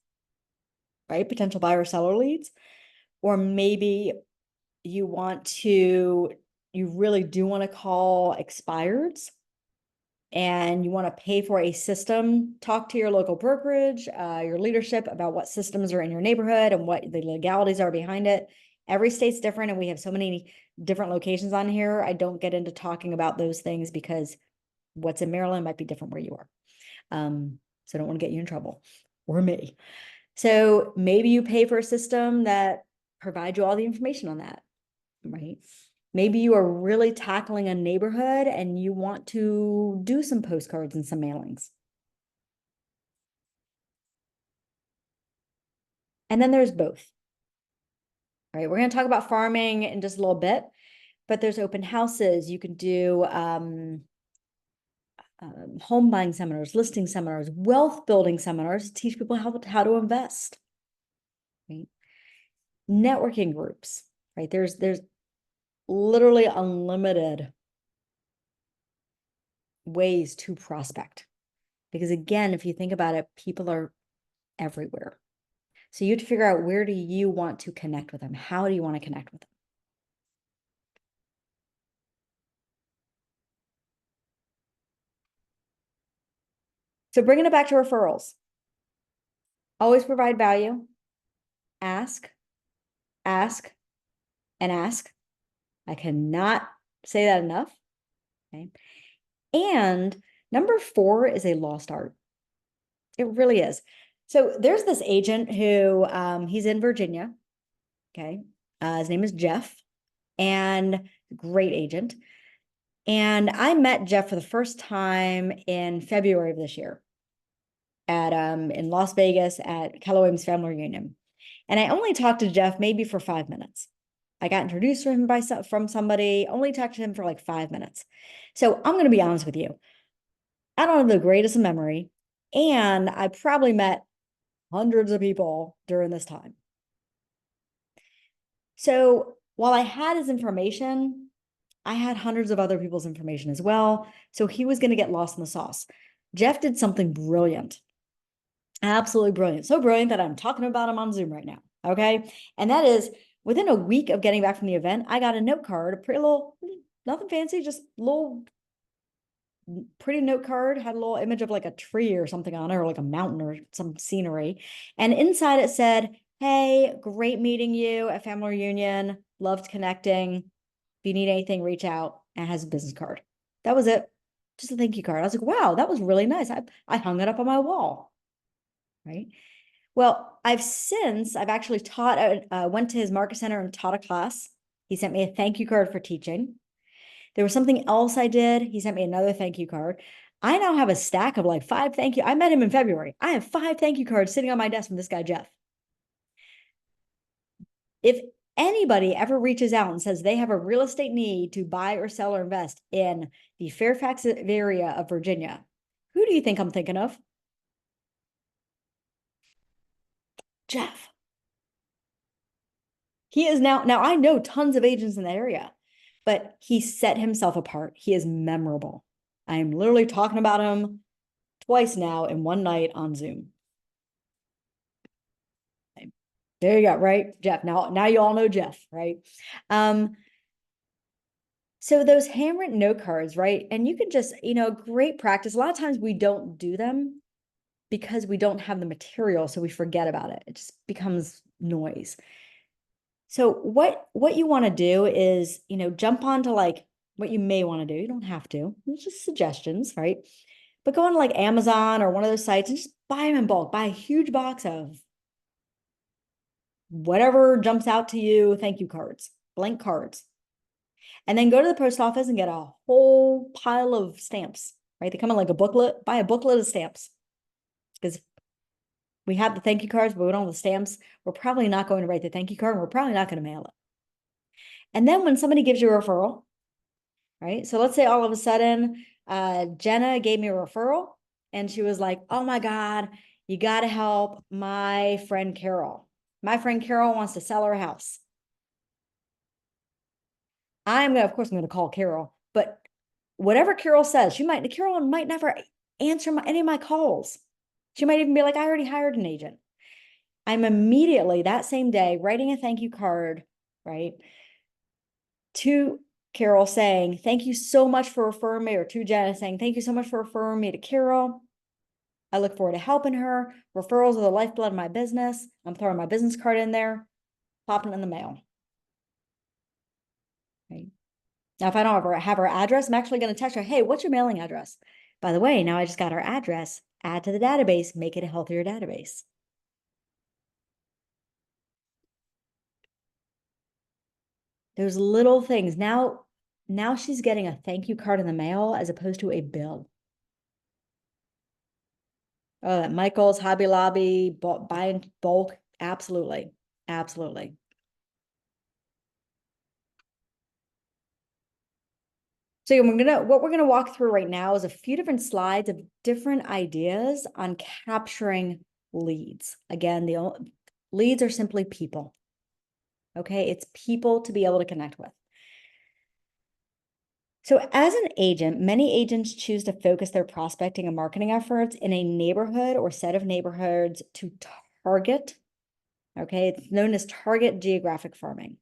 Speaker 1: right? Potential buyer or seller leads. Or maybe you really do want to call expireds and you want to pay for a system. Talk to your local brokerage, your leadership about what systems are in your neighborhood and what the legalities are behind it. Every state's different, and we have so many different locations on here. I don't get into talking about those things because what's in Maryland might be different where you are. So I don't want to get you in trouble, or me. So maybe you pay for a system that provides you all the information on that, right? Maybe you are really tackling a neighborhood and you want to do some postcards and some mailings. And then there's both. All right, we're going to talk about farming in just a little bit, but there's open houses. You can do home buying seminars, listing seminars, wealth building seminars, teach people how to invest. Right? Networking groups, right? There's literally unlimited ways to prospect. Because again, if you think about it, people are everywhere. So you have to figure out, where do you want to connect with them? How do you want to connect with them? So bringing it back to referrals, always provide value, ask, ask, and ask. I cannot say that enough. Okay. And number 4 is a lost art. It really is. So there's this agent who, he's in Virginia. Okay. His name is Jeff, and great agent. And I met Jeff for the first time in February of this year at in Las Vegas at Keller Williams family reunion. And I only talked to Jeff maybe for 5 minutes. I got introduced to him from somebody, only talked to him for like 5 minutes. So I'm going to be honest with you. I don't have the greatest of memory, and I probably met hundreds of people during this time. So while I had his information, I had hundreds of other people's information as well. So he was going to get lost in the sauce. Jeff did something brilliant. Absolutely brilliant. So brilliant that I'm talking about him on Zoom right now. Okay. And that is, within a week of getting back from the event, I got a note card, a pretty little, nothing fancy, just little pretty note card, had a little image of like a tree or something on it, or like a mountain or some scenery. And inside it said, hey, great meeting you at family reunion. Loved connecting. If you need anything, reach out. And it has a business card. That was it. Just a thank you card. I was like, wow, that was really nice. I hung it up on my wall. Right. Well, I've actually taught, went to his market center and taught a class. He sent me a thank you card for teaching. There was something else I did. He sent me another thank you card. I now have a stack of like 5 thank you. I met him in February. I have 5 thank you cards sitting on my desk from this guy, Jeff. If anybody ever reaches out and says they have a real estate need to buy or sell or invest in the Fairfax area of Virginia, who do you think I'm thinking of? Jeff. He is now I know tons of agents in that area, but he set himself apart. He is memorable. I am literally talking about him twice now in one night on Zoom. There you go, right? Jeff. Now you all know Jeff, right? So those handwritten note cards, right? And you can just, great practice. A lot of times we don't do them because we don't have the material, so we forget about it. It just becomes noise. So what you want to do is, jump onto like what you may want to do. You don't have to. It's just suggestions, right? But go on to like Amazon or one of those sites and just buy them in bulk. Buy a huge box of whatever jumps out to you, thank you cards, blank cards. And then go to the post office and get a whole pile of stamps, right? They come in like a booklet. Buy a booklet of stamps because we have the thank you cards, but we don't have the stamps. We're probably not going to write the thank you card, and we're probably not going to mail it. And then when somebody gives you a referral, right? So let's say all of a sudden, Jenna gave me a referral and she was like, oh my God, you got to help my friend Carol. My friend Carol wants to sell her house. Of course, I'm going to call Carol, but whatever Carol says, Carol might never answer any of my calls. She might even be like, I already hired an agent. I'm immediately that same day writing a thank you card, right, to Carol saying, thank you so much for referring me, or to Jenna saying, thank you so much for referring me to Carol. I look forward to helping her. Referrals are the lifeblood of my business. I'm throwing my business card in there, popping it in the mail. Right. Now, if I don't ever have her address, I'm actually going to text her, hey, what's your mailing address? By the way, now I just got her address. Add to the database, make it a healthier database. Those little things. Now she's getting a thank you card in the mail as opposed to a bill. Oh, Michael's, Hobby Lobby, buy in bulk. Absolutely. Absolutely. So what we're gonna walk through right now is a few different slides of different ideas on capturing leads. Again, leads are simply people. Okay, it's people to be able to connect with. So as an agent, many agents choose to focus their prospecting and marketing efforts in a neighborhood or set of neighborhoods to target. Okay, it's known as target geographic farming.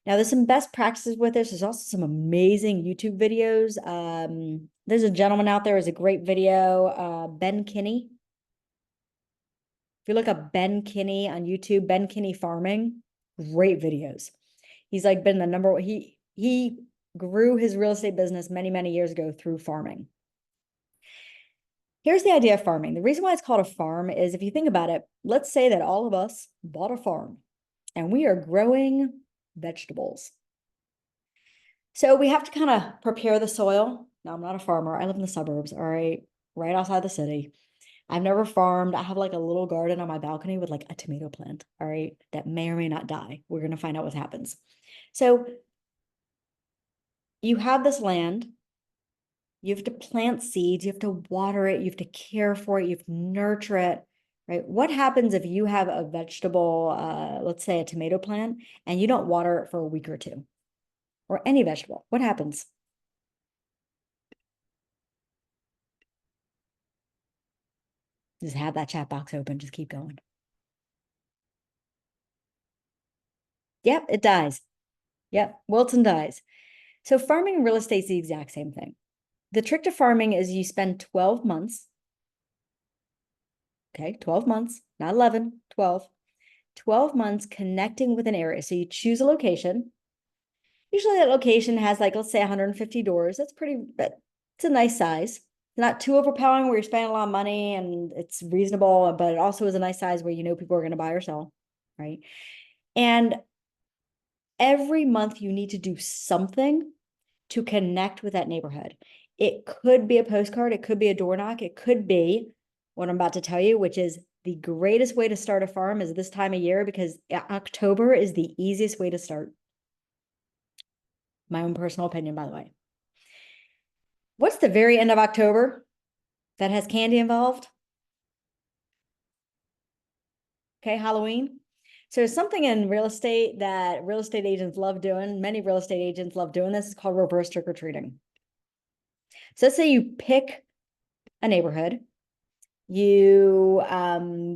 Speaker 1: Now, there's some best practices with this. There's also some amazing YouTube videos. There's a gentleman out there who has a great video, Ben Kinney. If you look up Ben Kinney on YouTube, Ben Kinney Farming, great videos. He's like been the number one. He grew his real estate business many, many years ago through farming. Here's the idea of farming. The reason why it's called a farm is if you think about it, let's say that all of us bought a farm and we are growing vegetables. So we have to kind of prepare the soil. Now, I'm not a farmer. I live in the suburbs, all right, right outside the city. I've never farmed. I have like a little garden on my balcony with like a tomato plant, all right, that may or may not die. We're going to find out what happens. So you have this land. You have to plant seeds. You have to water it. You have to care for it. You have to nurture it, right? What happens if you have a vegetable, let's say a tomato plant, and you don't water it for a week or two? Or any vegetable, what happens? Just have that chat box open, just keep going. Yep, it dies. Yep, Wilton dies. So farming and real estate is the exact same thing. The trick to farming is you spend 12 months, okay, 12 months, not 11, 12, 12 months connecting with an area. So you choose a location. Usually that location has like, let's say 150 doors. It's a nice size. Not too overpowering where you're spending a lot of money and it's reasonable, but it also is a nice size where people are going to buy or sell, right? And every month you need to do something to connect with that neighborhood. It could be a postcard, it could be a door knock, it could be what I'm about to tell you, which is the greatest way to start a farm is this time of year because October is the easiest way to start. My own personal opinion, by the way. What's the very end of October that has candy involved? Okay, Halloween. So something in real estate that real estate agents love doing, many real estate agents love doing this, is called reverse trick-or-treating. So let's say you pick a neighborhood, You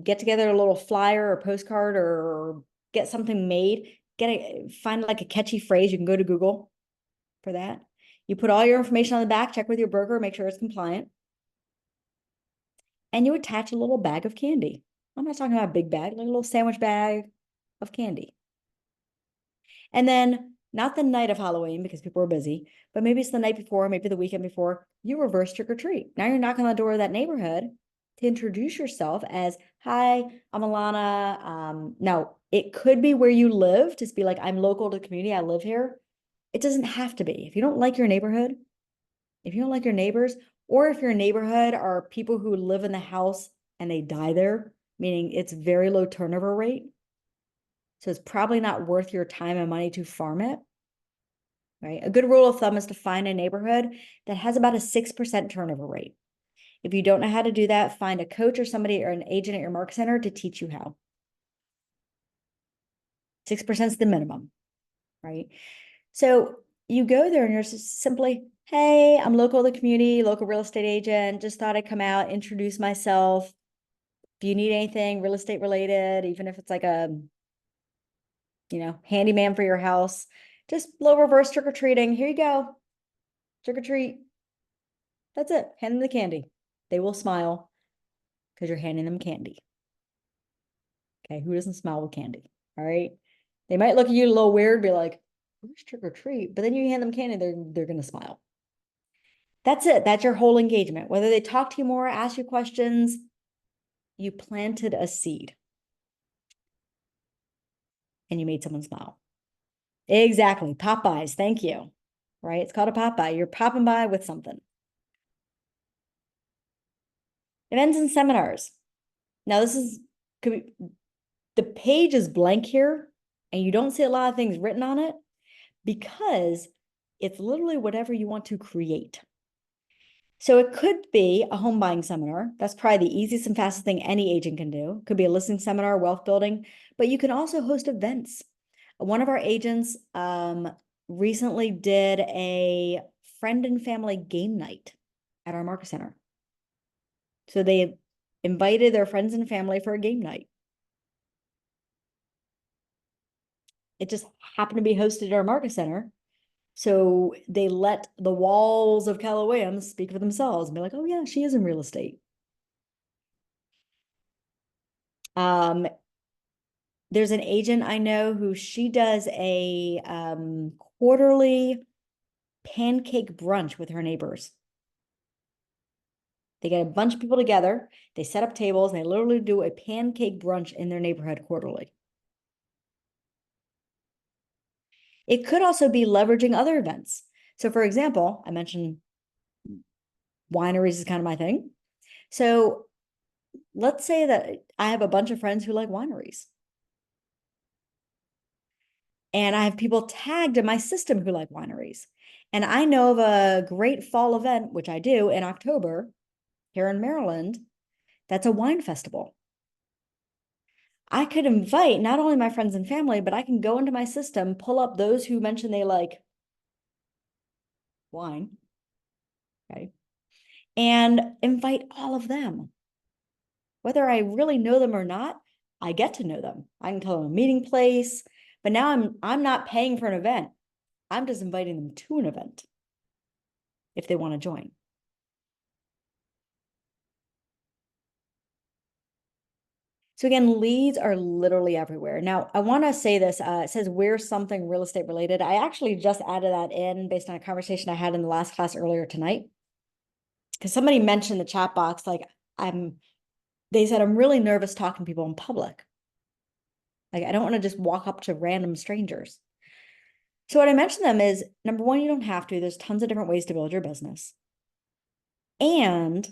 Speaker 1: get together a little flyer or postcard or get something made. Find like a catchy phrase. You can go to Google for that. You put all your information on the back, check with your broker, make sure it's compliant. And you attach a little bag of candy. I'm not talking about a big bag, like a little sandwich bag of candy. And then not the night of Halloween because people are busy, but maybe it's the night before, maybe the weekend before, you reverse trick or treat. Now you're knocking on the door of that neighborhood to introduce yourself as, hi, I'm Alana. Now, it could be where you live, just be like, I'm local to the community, I live here. It doesn't have to be. If you don't like your neighborhood, if you don't like your neighbors, or if your neighborhood are people who live in the house and they die there, meaning it's very low turnover rate, so it's probably not worth your time and money to farm it, right? A good rule of thumb is to find a neighborhood that has about a 6% turnover rate. If you don't know how to do that, find a coach or somebody or an agent at your market center to teach you how. 6% is the minimum, right? So you go there and you're just simply, hey, I'm local to the community, local real estate agent, just thought I'd come out, introduce myself. If you need anything real estate related, even if it's like a, handyman for your house, just little reverse trick-or-treating. Here you go. Trick-or-treat. That's it. Hand them the candy. They will smile because you're handing them candy. Okay, who doesn't smile with candy? All right. They might look at you a little weird, be like, where's trick-or-treat? But then you hand them candy, they're gonna smile. That's it. That's your whole engagement. Whether they talk to you more, ask you questions, you planted a seed and you made someone smile. Exactly. Popeyes. Thank you. Right? It's called a Popeye. You're popping by with something. Events and seminars. Now the page is blank here and you don't see a lot of things written on it because it's literally whatever you want to create. So it could be a home buying seminar. That's probably the easiest and fastest thing any agent can do. It could be a listing seminar, wealth building, but you can also host events. One of our agents recently did a friend and family game night at our market center. So they invited their friends and family for a game night. It just happened to be hosted at our market center. So they let the walls of Keller Williams speak for themselves and be like, oh yeah, she is in real estate. There's an agent I know who she does a quarterly pancake brunch with her neighbors. They get a bunch of people together, they set up tables, and they literally do a pancake brunch in their neighborhood quarterly. It could also be leveraging other events. So for example, I mentioned wineries is kind of my thing. So let's say that I have a bunch of friends who like wineries. And I have people tagged in my system who like wineries. And I know of a great fall event, which I do in October here in Maryland, that's a wine festival. I could invite not only my friends and family, but I can go into my system, pull up those who mention they like wine, okay, and invite all of them. Whether I really know them or not, I get to know them. I can tell them a meeting place, but now I'm not paying for an event. I'm just inviting them to an event if they want to join. So again, leads are literally everywhere. Now, I want to say this, it says where's something real estate related. I actually just added that in based on a conversation I had in the last class earlier tonight. Because somebody mentioned the chat box, like they said, I'm really nervous talking to people in public. Like, I don't want to just walk up to random strangers. So what I mentioned to them is, number one, you don't have to. There's tons of different ways to build your business. And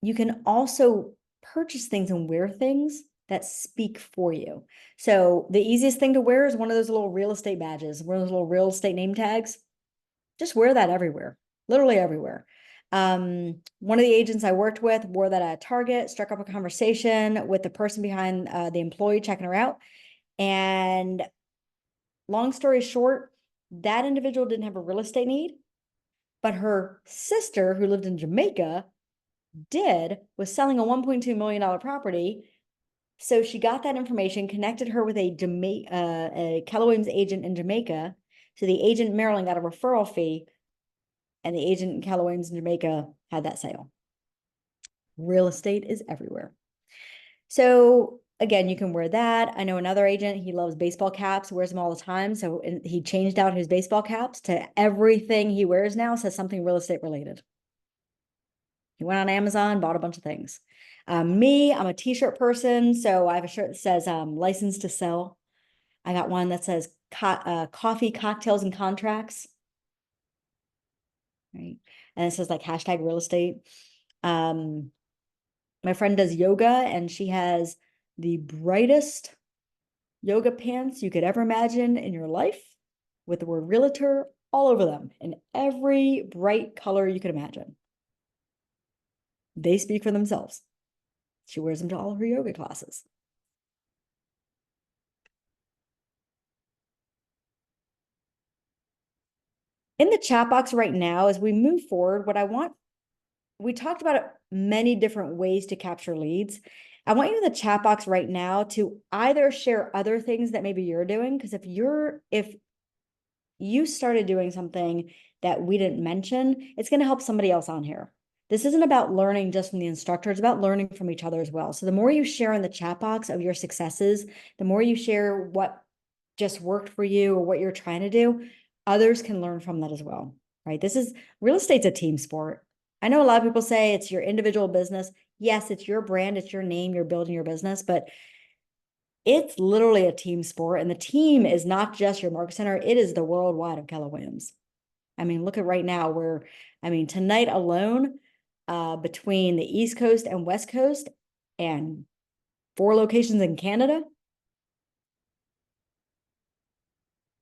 Speaker 1: you can also purchase things and wear things that speak for you. So the easiest thing to wear is one of those little real estate badges, one of those little real estate name tags. Just wear that everywhere, literally everywhere. One of the agents I worked with wore that at Target, struck up a conversation with the person behind the employee checking her out. And long story short, that individual didn't have a real estate need, but her sister, who lived in Jamaica, did was selling a $1.2 million property. So she got that information, connected her with a Keller Williams agent in Jamaica. So the agent in Maryland got a referral fee, and the agent in Keller Williams in Jamaica had that sale. Real estate is everywhere. So again, you can wear that. I know another agent, he loves baseball caps, wears them all the time. So he changed out his baseball caps to everything he wears now says something real estate related. He went on Amazon, bought a bunch of things. Me, I'm a t-shirt person. So I have a shirt that says license to sell. I got one that says coffee, cocktails, and contracts. Right. And it says like hashtag real estate. My friend does yoga, and she has the brightest yoga pants you could ever imagine in your life with the word realtor all over them in every bright color you could imagine. They speak for themselves. She wears them to all of her yoga classes. In the chat box right now, as we move forward, we talked about many different ways to capture leads. I want you in the chat box right now to either share other things that maybe you're doing, because if you started doing something that we didn't mention, it's going to help somebody else on here. This isn't about learning just from the instructor, it's about learning from each other as well. So the more you share in the chat box of your successes, the more you share what just worked for you or what you're trying to do, others can learn from that as well, right? Real estate's a team sport. I know a lot of people say it's your individual business. Yes, it's your brand, it's your name, you're building your business, but it's literally a team sport. And the team is not just your market center, it is the worldwide of Keller Williams. I mean, look at right now tonight alone, between the East Coast and West Coast and 4 locations in Canada,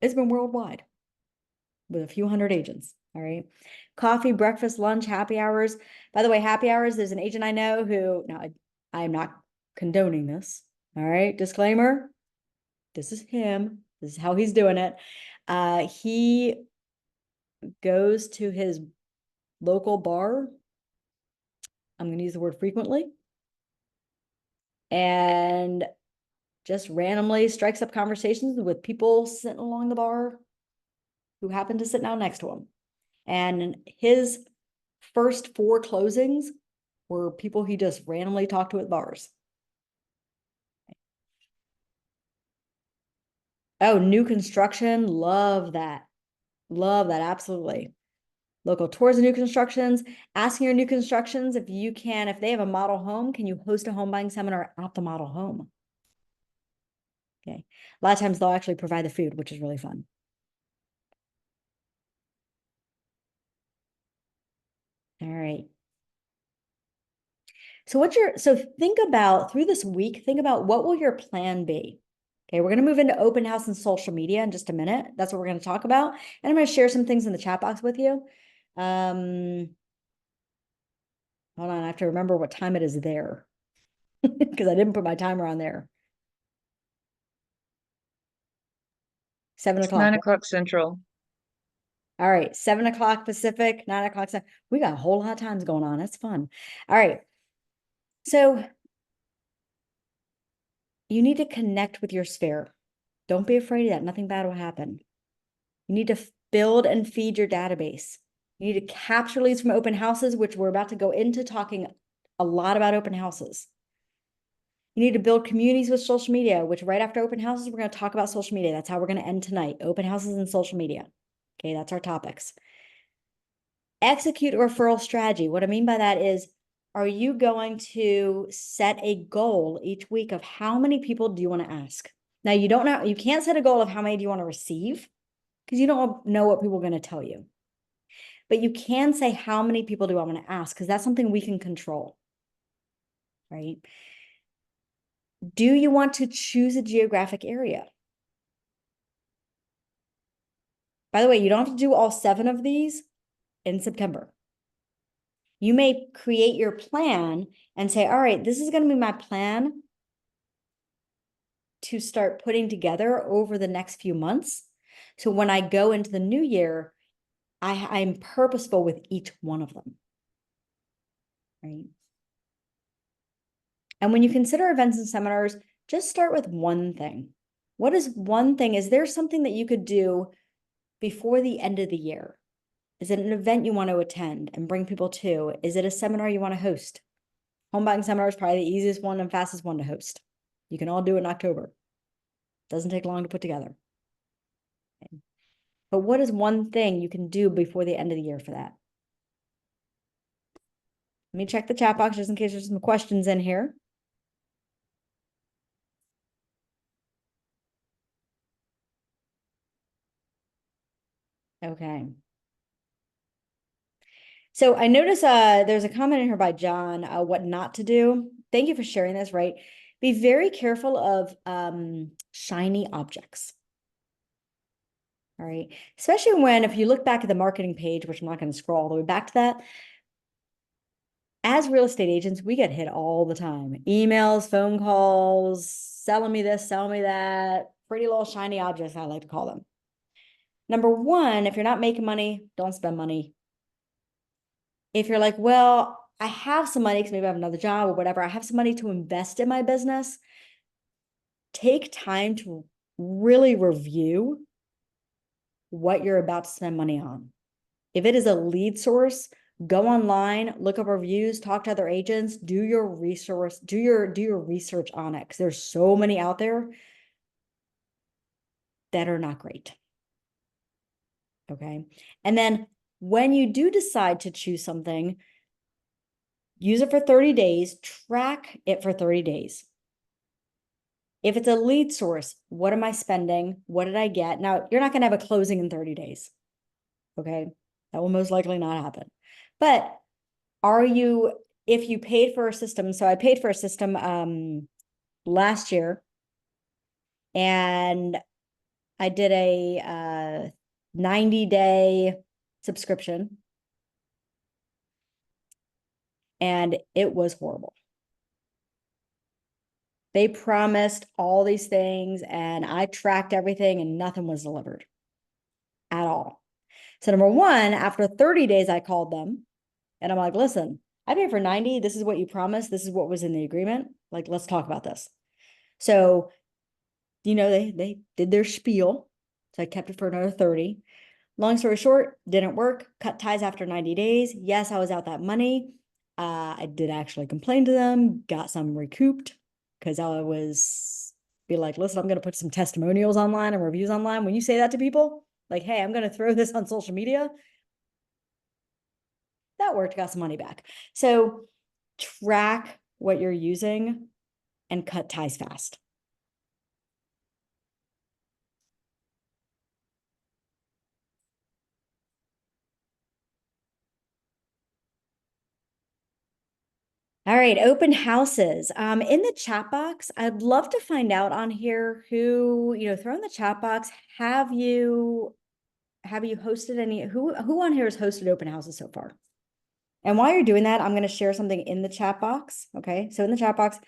Speaker 1: it's been worldwide with a few hundred agents. All right. Coffee, breakfast, lunch, happy hours. By the way, happy hours, there's an agent I know who, now I'm not condoning this. All right. Disclaimer. This is him. This is how he's doing it. He goes to his local bar. I'm going to use the word frequently. And just randomly strikes up conversations with people sitting along the bar who happen to sit down next to him. And his first 4 closings were people he just randomly talked to at bars. Oh, new construction. Love that. Love that. Absolutely. Local tours and new constructions. Asking your new constructions if they have a model home, can you host a home buying seminar at the model home? Okay. A lot of times they'll actually provide the food, which is really fun. All right. So think about through this week, think about what will your plan be? Okay, we're going to move into open house and social media in just a minute. That's what we're going to talk about. And I'm going to share some things in the chat box with you. Hold on, I have to remember what time it is there because I didn't put my timer on there. 7 o'clock.
Speaker 2: 9 o'clock Central.
Speaker 1: All right, 7 o'clock Pacific, 9 o'clock. We got a whole lot of times going on. It's fun. All right. So you need to connect with your sphere. Don't be afraid of that. Nothing bad will happen. You need to build and feed your database. You need to capture leads from open houses, which we're about to go into talking a lot about open houses. You need to build communities with social media, which right after open houses, we're going to talk about social media. That's how we're going to end tonight. Open houses and social media. Okay, that's our topics. Execute a referral strategy. What I mean by that is, are you going to set a goal each week of how many people do you want to ask? Now, you can't set a goal of how many do you want to receive because you don't know what people are going to tell you. But you can say, how many people do I want to ask? Because that's something we can control, right? Do you want to choose a geographic area? By the way, you don't have to do all 7 of these in September. You may create your plan and say, all right, this is going to be my plan to start putting together over the next few months. So when I go into the new year, I'm purposeful with each one of them, right? And when you consider events and seminars, just start with one thing. What is one thing? Is there something that you could do before the end of the year? Is it an event you want to attend and bring people to? Is it a seminar you want to host? Home buying seminar is probably the easiest one and fastest one to host. You can all do it in October. Doesn't take long to put together. Okay. But what is one thing you can do before the end of the year for that? Let me check the chat box just in case there's some questions in here. Okay. So I notice there's a comment in here by John, what not to do. Thank you for sharing this, right? Be very careful of shiny objects. All right. Especially when, if you look back at the marketing page, which I'm not going to scroll all the way back to that, as real estate agents, we get hit all the time. Emails, phone calls, selling me this, selling me that, pretty little shiny objects, I like to call them. Number one, if you're not making money, don't spend money. If you're like, well, I have some money because maybe I have another job or whatever, I have some money to invest in my business, take time to really review what you're about to spend money on. If it is a lead source, go online, look up reviews, talk to other agents, do your research, do your research on it, because there's so many out there that are not great. Okay. And then when you do decide to choose something, use it for 30 days, track it for 30 days. If it's a lead source, what am I spending? What did I get? Now, you're not going to have a closing in 30 days. Okay. That will most likely not happen. But if you paid for a system, so I paid for a system last year, and I did a 90-day subscription, and it was horrible. They promised all these things, and I tracked everything, and nothing was delivered at all. So number one, after 30 days, I called them, and I'm like, listen, I paid for 90. This is what you promised. This is what was in the agreement. Like, let's talk about this. So, they did their spiel. So I kept it for another 30. Long story short, didn't work. Cut ties after 90 days. Yes, I was out that money. I did actually complain to them, got some recouped, because I was be like, listen, I'm going to put some testimonials online and reviews online. When you say that to people, like, hey, I'm going to throw this on social media, that worked, got some money back. So track what you're using and cut ties fast. All right, open houses. In the chat box, I'd love to find out on here who, throw in the chat box. Have you hosted any, who on here has hosted open houses so far? And while you're doing that, I'm going to share something in the chat box. Okay, so in the chat box,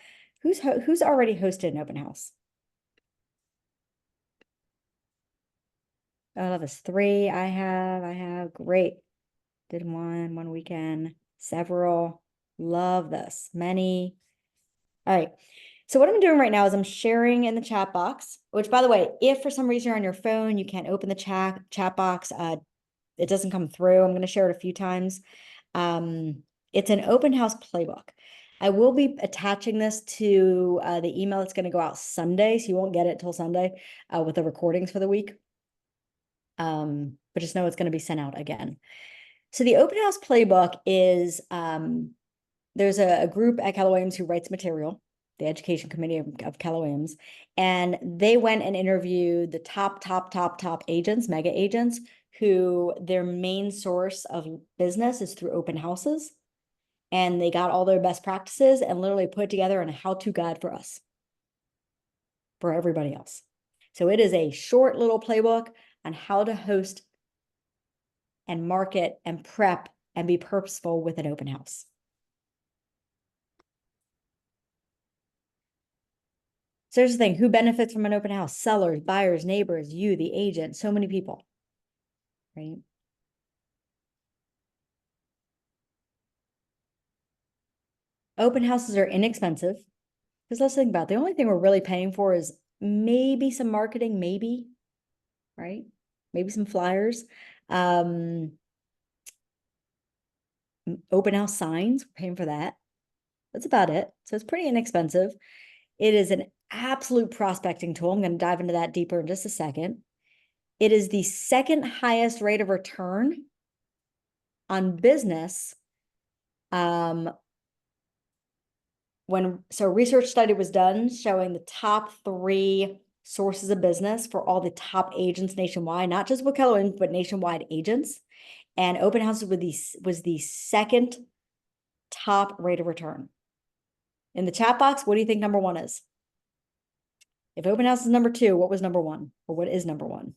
Speaker 1: who's already hosted an open house? I love this. 3. I have. Great. Did one weekend, several. Love this. Many. All right. So what I'm doing right now is I'm sharing in the chat box, which, by the way, if for some reason you're on your phone, you can't open the chat box, it doesn't come through. I'm going to share it a few times. It's an open house playbook. I will be attaching this to the email that's going to go out Sunday, so you won't get it till Sunday with the recordings for the week. But just know it's going to be sent out again. So the open house playbook is there's a group at Keller Williams who writes material, the education committee of Keller Williams, and they went and interviewed the top agents, mega agents, who their main source of business is through open houses. And they got all their best practices and literally put together in a how-to guide for us, for everybody else. So it is a short little playbook on how to host and market and prep and be purposeful with an open house. So here's the thing, who benefits from an open house? Sellers, buyers, neighbors, you, the agent, so many people, right? Open houses are inexpensive. Because let's think about it. The only thing we're really paying for is maybe some marketing, maybe, right? Maybe some flyers. Open house signs, we're paying for that. That's about it. So it's pretty inexpensive. It is an absolute prospecting tool. I'm going to dive into that deeper in just a second. It is the second highest rate of return on business. So a research study was done showing the top 3 sources of business for all the top agents nationwide, not just with Keller Williams, but nationwide agents. And open houses was the second top rate of return. In the chat box, what do you think number 1 is? If open house is number 2, what was number 1? Or what is number 1?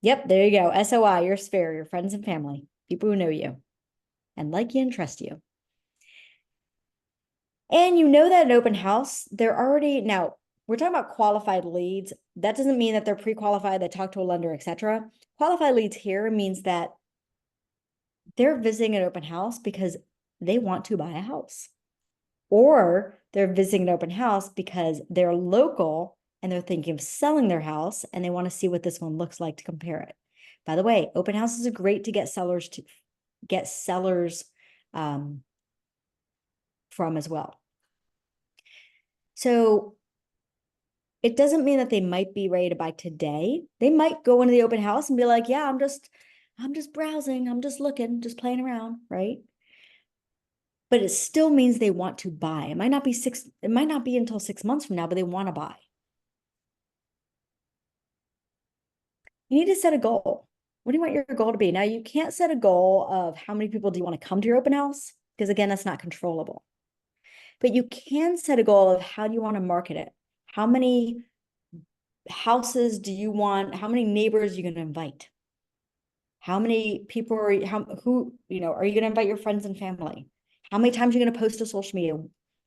Speaker 1: Yep, there you go. SOI, your sphere, your friends and family, people who know you and like you and trust you. And you know that an open house, they're already, now we're talking about qualified leads. That doesn't mean that they're pre-qualified, they talk to a lender, etc. Qualified leads here means that they're visiting an open house because they want to buy a house. Or they're visiting an open house because they're local and they're thinking of selling their house and they want to see what this one looks like to compare it. By the way, open houses are great to get sellers from as well. So it doesn't mean that they might be ready to buy today. They might go into the open house and be like, yeah, I'm just browsing, I'm just looking, just playing around, right? But it still means they want to buy. It might not be until 6 months from now, but they want to buy. You need to set a goal. What do you want your goal to be? Now, you can't set a goal of how many people do you want to come to your open house, because again, that's not controllable. But you can set a goal of how do you want to market it? How many houses do you want? How many neighbors are you going to invite? How many people are you going to invite your friends and family? How many times are you going to post to social media?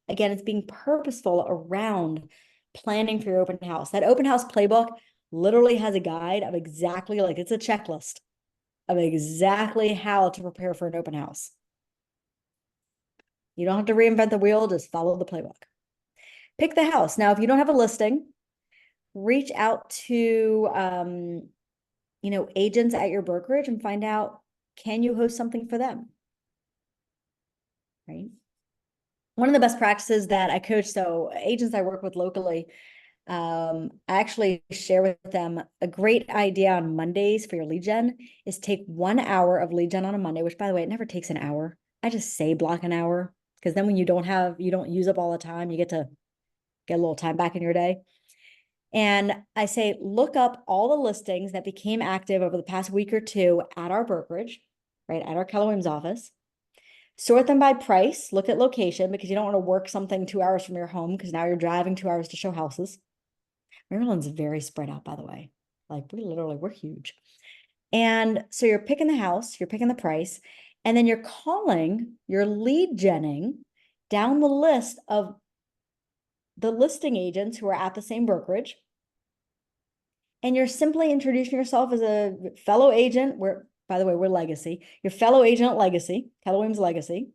Speaker 1: Again, it's being purposeful around planning for your open house. That open house playbook literally has a guide of exactly, like, it's a checklist of exactly how to prepare for an open house. You don't have to reinvent the wheel, just follow the playbook. Pick the house. Now, if you don't have a listing, reach out to agents at your brokerage and find out, can you host something for them? Right? One of the best practices that I coach, so agents I work with locally, I actually share with them a great idea on Mondays for your lead gen is take 1 hour of lead gen on a Monday, which, by the way, it never takes an hour. I just say block an hour, because then when you don't use up all the time, you get to get a little time back in your day. And I say, look up all the listings that became active over the past week or 2 at our brokerage, right, at our Keller Williams office. Sort them by price, look at location, because you don't want to work something 2 hours from your home, because now you're driving 2 hours to show houses. Maryland's very spread out, by the way. Like, we're huge. And so you're picking the house, you're picking the price, and then you're lead genning down the list of the listing agents who are at the same brokerage. And you're simply introducing yourself as a fellow agent. By the way, we're Legacy. Your fellow agent at Legacy, Keller Williams Legacy.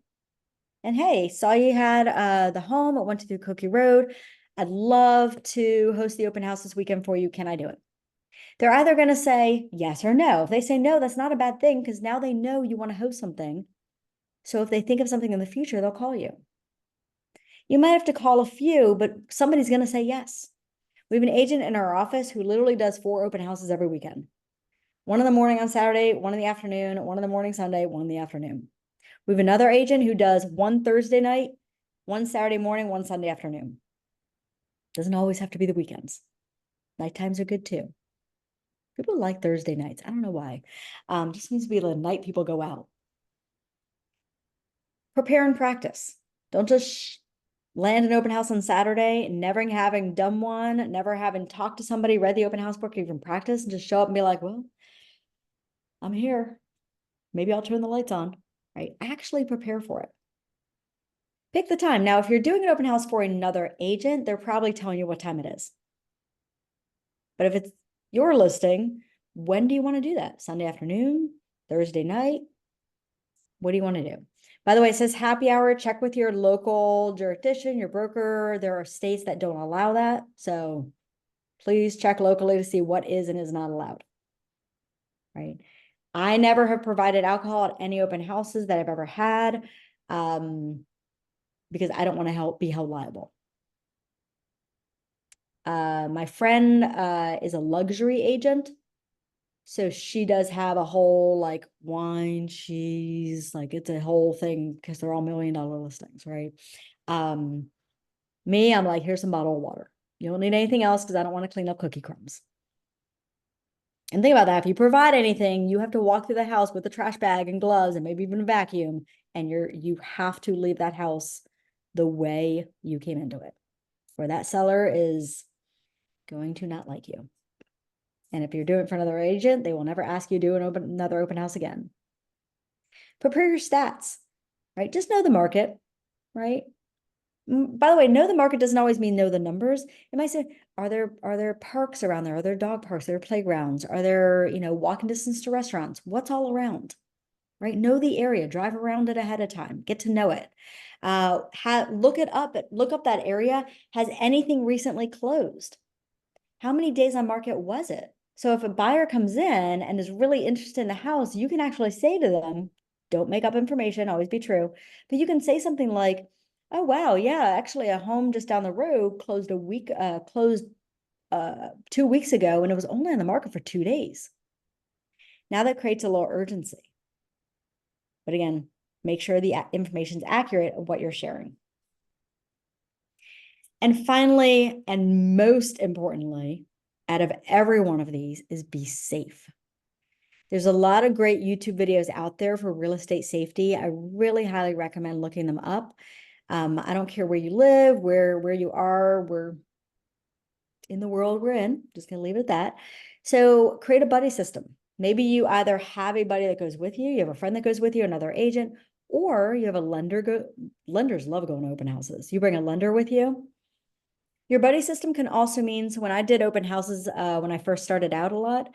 Speaker 1: And hey, saw you had the home at 123 Cookie Road. I'd love to host the open house this weekend for you. Can I do it? They're either going to say yes or no. If they say no, that's not a bad thing, because now they know you want to host something. So if they think of something in the future, they'll call you. You might have to call a few, but somebody's going to say yes. We have an agent in our office who literally does 4 open houses every weekend. 1 in the morning on Saturday, 1 in the afternoon, 1 in the morning Sunday, 1 in the afternoon. We have another agent who does 1 Thursday night, 1 Saturday morning, 1 Sunday afternoon. Doesn't always have to be the weekends. Night times are good too. People like Thursday nights. I don't know why. Just means to be the night people go out. Prepare and practice. Don't just land an open house on Saturday, never having done one, never having talked to somebody, read the open house book, or even practice, and just show up and be like, well, I'm here. Maybe I'll turn the lights on, right? Actually prepare for it. Pick the time. Now, if you're doing an open house for another agent, they're probably telling you what time it is. But if it's your listing, when do you want to do that? Sunday afternoon? Thursday night? What do you want to do? By the way, it says happy hour. Check with your local jurisdiction, your broker. There are states that don't allow that. So please check locally to see what is and is not allowed. Right. I never have provided alcohol at any open houses that I've ever had, because I don't want to be held liable. My friend is a luxury agent. So she does have a whole like wine, cheese, like it's a whole thing because they're all $1 million listings, right? Me, I'm like, here's some bottled water. You don't need anything else because I don't want to clean up cookie crumbs. And think about that. If you provide anything, you have to walk through the house with a trash bag and gloves and maybe even a vacuum, and you have to leave that house the way you came into it. Or that seller is going to not like you. And if you're doing it for another agent, they will never ask you to do another open house again. Prepare your stats, right? Just know the market, right? By the way, know the market doesn't always mean know the numbers. It might say, are there parks around there? Are there dog parks? Are there playgrounds? Are there, walking distance to restaurants? What's all around, right? Know the area, drive around it ahead of time, get to know it. Look up that area. Has anything recently closed? How many days on market was it? So if a buyer comes in and is really interested in the house, you can actually say to them, don't make up information, always be true, but you can say something like, oh, wow, yeah, actually a home just down the road closed 2 weeks ago, and it was only on the market for 2 days. Now that creates a little urgency. But again, make sure the information is accurate of what you're sharing. And finally, and most importantly, out of every one of these is be safe. There's a lot of great YouTube videos out there for real estate safety. I really highly recommend looking them up. I don't care where you live, where you are, we're in the world we're in. Just gonna leave it at that. So create a buddy system. Maybe you either have a buddy that goes with you, you have a friend that goes with you, another agent, or you have a lender. Lenders love going to open houses. You bring a lender with you. Your buddy system can also mean, so when I did open houses, when I first started out a lot,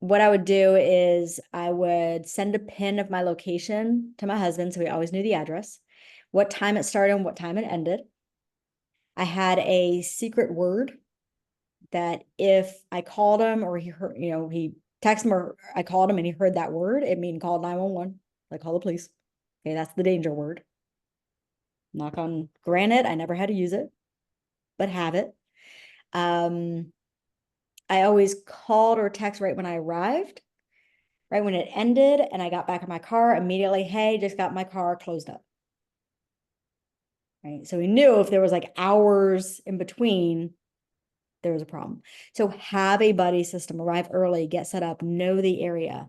Speaker 1: what I would do is I would send a pin of my location to my husband, so he always knew the address, what time it started and what time it ended. I had a secret word that if I called him or he heard, he texted him or I called him and he heard that word, it mean call 911, like call the police. Okay, that's the danger word. Knock on granite, I never had to use it, but have it. I always called or text right when I arrived, right when it ended, and I got back in my car immediately. Hey, just got my car closed up. Right. So we knew if there was like hours in between, there was a problem. So have a buddy system, arrive early, get set up, know the area.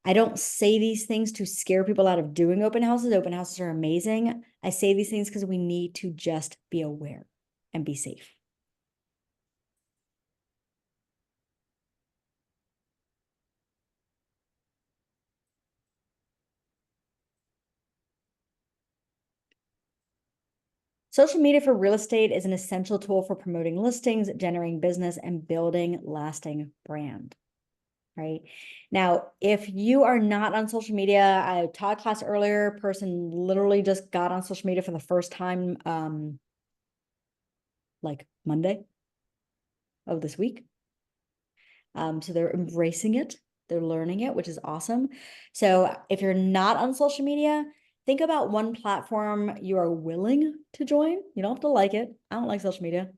Speaker 1: I don't say these things to scare people out of doing open houses. Open houses are amazing. I say these things because we need to just be aware and be safe. Social media for real estate is an essential tool for promoting listings, generating business, and building lasting brand. Right now, if you are not on social media, I taught class earlier, person literally just got on social media for the first time, like Monday of this week. So they're embracing it, they're learning it, which is awesome. So if you're not on social media, think about one platform you are willing to join. You don't have to like it. I don't like social media.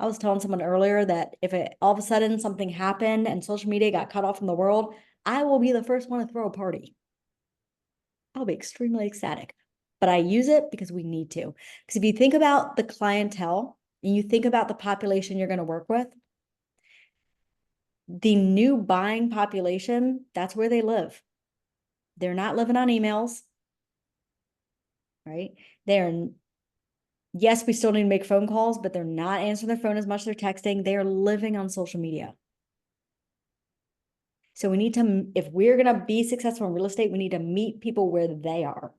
Speaker 1: I was telling someone earlier that if all of a sudden something happened and social media got cut off from the world, I will be the first one to throw a party. I'll be extremely ecstatic, but I use it because we need to. Because if you think about the clientele and you think about the population you're going to work with, the new buying population, that's where they live. They're not living on emails, right? Yes, we still need to make phone calls, but they're not answering their phone as much. They're texting. They are living on social media. So we need to, if we're going to be successful in real estate, we need to meet people where they are.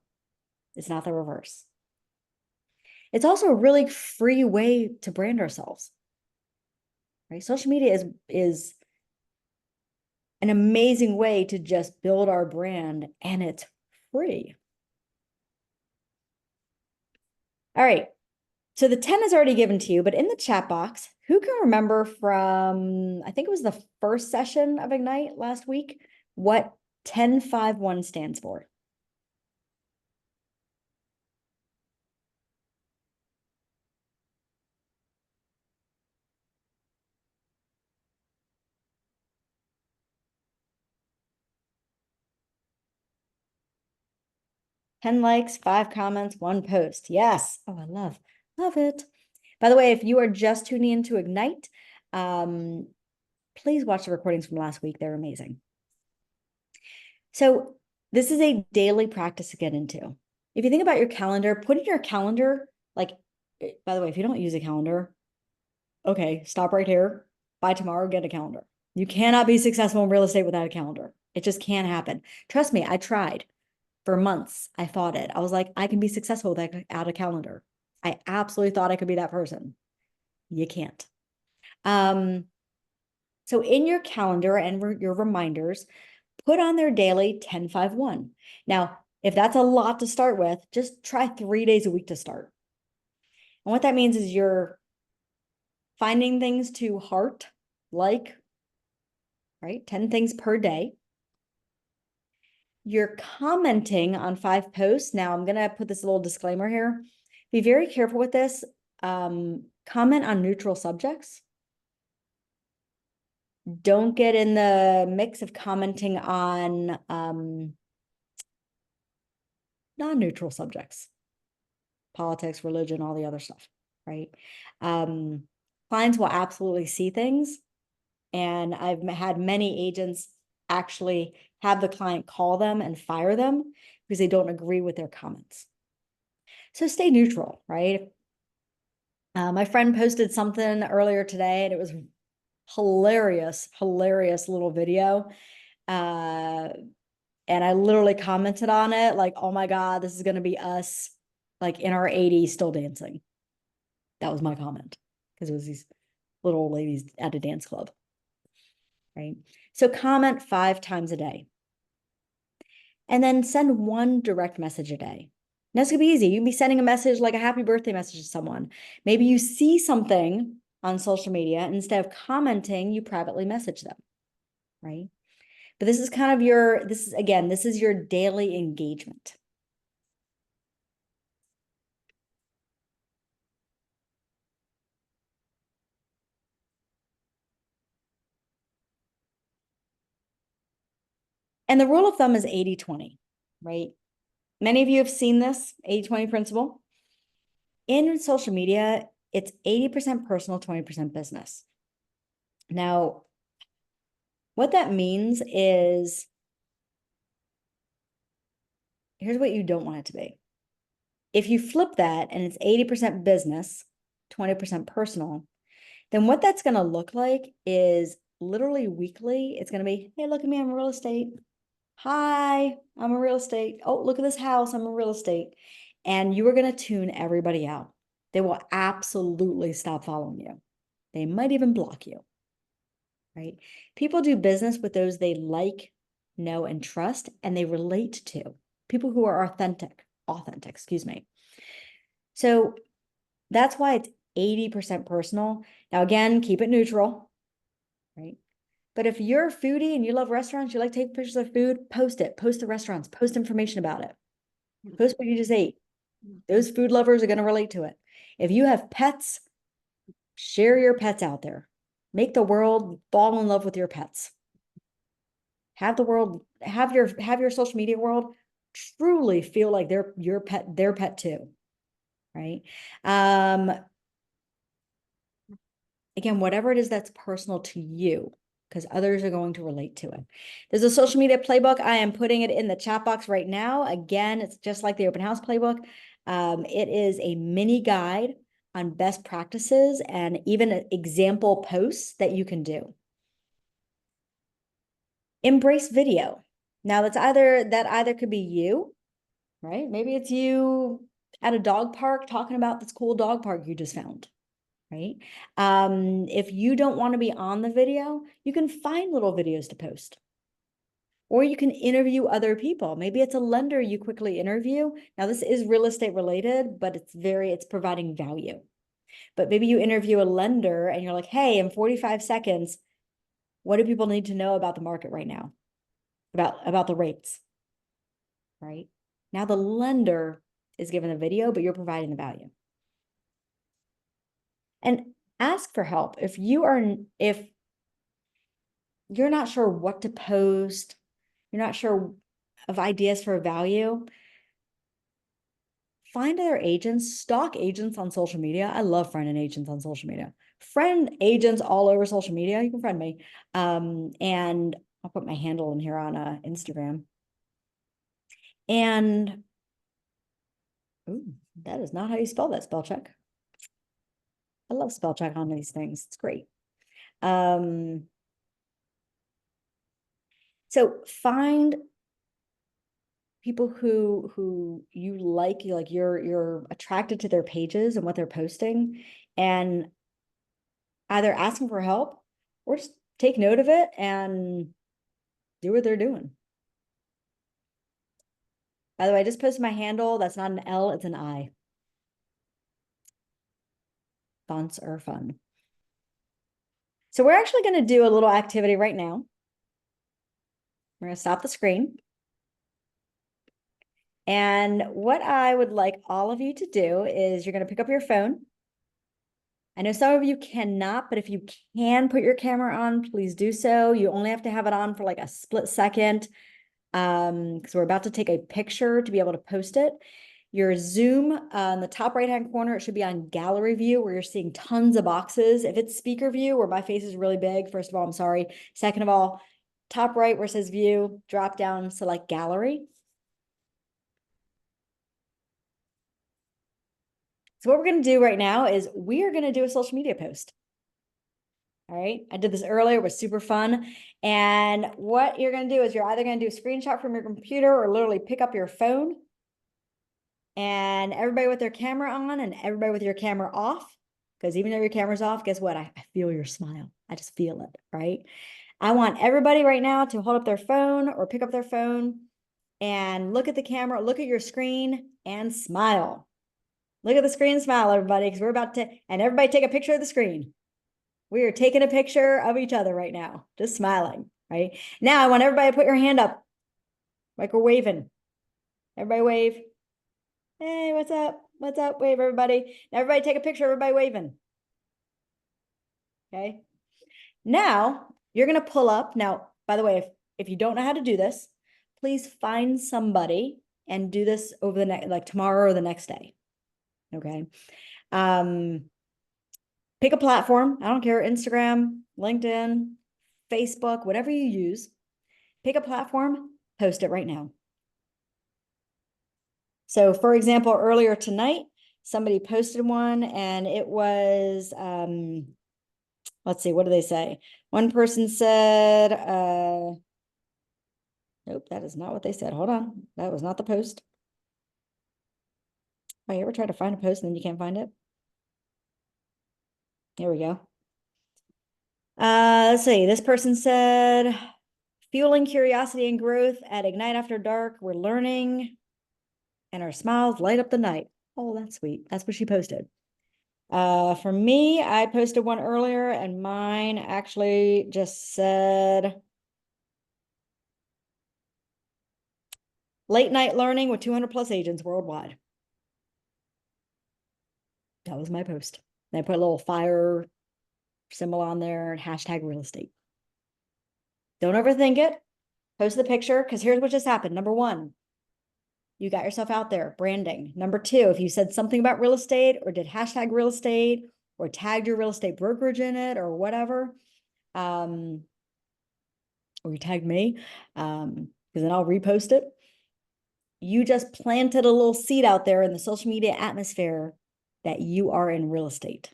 Speaker 1: It's not the reverse. It's also a really free way to brand ourselves, right? Social media is an amazing way to just build our brand, and it's free. All right. So the 10 is already given to you, but in the chat box, who can remember from, I think it was the first session of Ignite last week, what 10-5-1 stands for? Ten likes, 5 comments, 1 post. Yes. Oh, I love it. By the way, if you are just tuning into Ignite, please watch the recordings from last week. They're amazing. So this is a daily practice to get into. If you think about your calendar, put in your calendar, like, by the way, if you don't use a calendar, okay, stop right here. By tomorrow, get a calendar. You cannot be successful in real estate without a calendar. It just can't happen. Trust me, I tried for months. I fought it. I was like, I can be successful without a calendar. I absolutely thought I could be that person. You can't. So in your calendar and your reminders, put on their daily 10-5-1. Now, if that's a lot to start with, just try 3 days a week to start. And what that means is you're finding things to heart, like, right? 10 things per day. You're commenting on 5 posts. Now, I'm going to put this little disclaimer here. Be very careful with this. Comment on neutral subjects. Don't get in the mix of commenting on non-neutral subjects, politics, religion, all the other stuff, right? Clients will absolutely see things. And I've had many agents actually have the client call them and fire them because they don't agree with their comments. So stay neutral, right? My friend posted something earlier today and it was hilarious little video. And I literally commented on it like, oh my God, this is going to be us like in our 80s still dancing. That was my comment because it was these little old ladies at a dance club, right? So comment 5 times a day. And then send 1 direct message a day. And that's gonna be easy. You can be sending a message like a happy birthday message to someone. Maybe you see something on social media, and instead of commenting, you privately message them, right? But this is kind of this is your daily engagement. And the rule of thumb is 80-20, right? Many of you have seen this 80-20 principle. In social media, it's 80% personal, 20% business. Now, what that means is, here's what you don't want it to be. If you flip that and it's 80% business, 20% personal, then what that's going to look like is literally weekly. It's going to be, hey, look at me, I'm real estate. Hi, I'm a real estate. Oh, look at this house, I'm a real estate. And you are going to tune everybody out. They will absolutely stop following you. They might even block you, right? People do business with those they like, know, and trust, and they relate to. People who are authentic, excuse me. So that's why it's 80% personal. Now, again, keep it neutral, right? But if you're a foodie and you love restaurants, you like to take pictures of food, post it, post the restaurants, post information about it, post what you just ate. Those food lovers are going to relate to it. If you have pets, share your pets out there. Make the world fall in love with your pets. Have the world, have your social media world truly feel like they're your pet, their pet too, right? Again, whatever it is that's personal to you, because others are going to relate to it. There's a social media playbook. I am putting it in the chat box right now. Again, it's just like the open house playbook. It is a mini guide on best practices and even example posts that you can do. Embrace video. Now that either could be you, right? Maybe it's you at a dog park talking about this cool dog park you just found, right? If you don't want to be on the video, you can find little videos to post. Or you can interview other people. Maybe it's a lender you quickly interview. Now, this is real estate related, but it's providing value. But maybe you interview a lender and you're like, hey, in 45 seconds, what do people need to know about the market right now? About the rates, right? Now the lender is given the video, but you're providing the value. And ask for help. If you're not sure what to post, you're not sure of ideas for value, find other agents, stalk agents on social media. I love friending agents on social media. Friend agents all over social media. You can friend me. And I'll put my handle in here on Instagram. And ooh, that is not how you spell that, spell check. I love spell check on these things. It's great. So find people who you like you're attracted to their pages and what they're posting, and either ask them for help or just take note of it and do what they're doing. By the way, I just posted my handle. That's not an L, it's an I. Fonts are fun. So we're actually going to do a little activity right now. We're going to stop the screen. And what I would like all of you to do is you're going to pick up your phone. I know some of you cannot, but if you can put your camera on, please do so. You only have to have it on for like a split second, because we're about to take a picture to be able to post it. Your Zoom on the top right-hand corner, it should be on gallery view where you're seeing tons of boxes. If it's speaker view where my face is really big, first of all, I'm sorry. Second of all, top right where it says view, drop down, select gallery. So what we're going to do right now is we are going to do a social media post. All right. I did this earlier. It was super fun. And what you're going to do is you're either going to do a screenshot from your computer or literally pick up your phone, and everybody with their camera on and everybody with your camera off. Because even though your camera's off, guess what? I feel your smile. I just feel it, right? I want everybody right now to hold up their phone or pick up their phone and look at the camera, look at your screen and smile. Look at the screen and smile, everybody, because we're about to, and everybody take a picture of the screen. We are taking a picture of each other right now, just smiling, right? Now I want everybody to put your hand up, like we're waving. Everybody wave. Hey, what's up? What's up? Wave, everybody. Now everybody take a picture, everybody waving. Okay. Now you're going to pull up. Now, by the way, if you don't know how to do this, please find somebody and do this over the next, like tomorrow or the next day. Okay. Pick a platform. I don't care. Instagram, LinkedIn, Facebook, whatever you use. Pick a platform, post it right now. So for example, earlier tonight, somebody posted one and it was, let's see, what do they say? One person said, nope, that is not what they said. Hold on. That was not the post. Oh, you ever try to find a post and then you can't find it? Here we go. Let's see. This person said, fueling curiosity and growth at Ignite After Dark. We're learning and our smiles light up the night. Oh, that's sweet. That's what she posted. For me, I posted one earlier and mine actually just said, late night learning with 200 plus agents worldwide. That was my post. And I put a little fire symbol on there and hashtag real estate. Don't overthink it. Post the picture, because here's what just happened. Number one, you got yourself out there, branding. Number two, if you said something about real estate or did hashtag real estate or tagged your real estate brokerage in it or whatever, or you tagged me, because then I'll repost it. You just planted a little seed out there in the social media atmosphere that you are in real estate.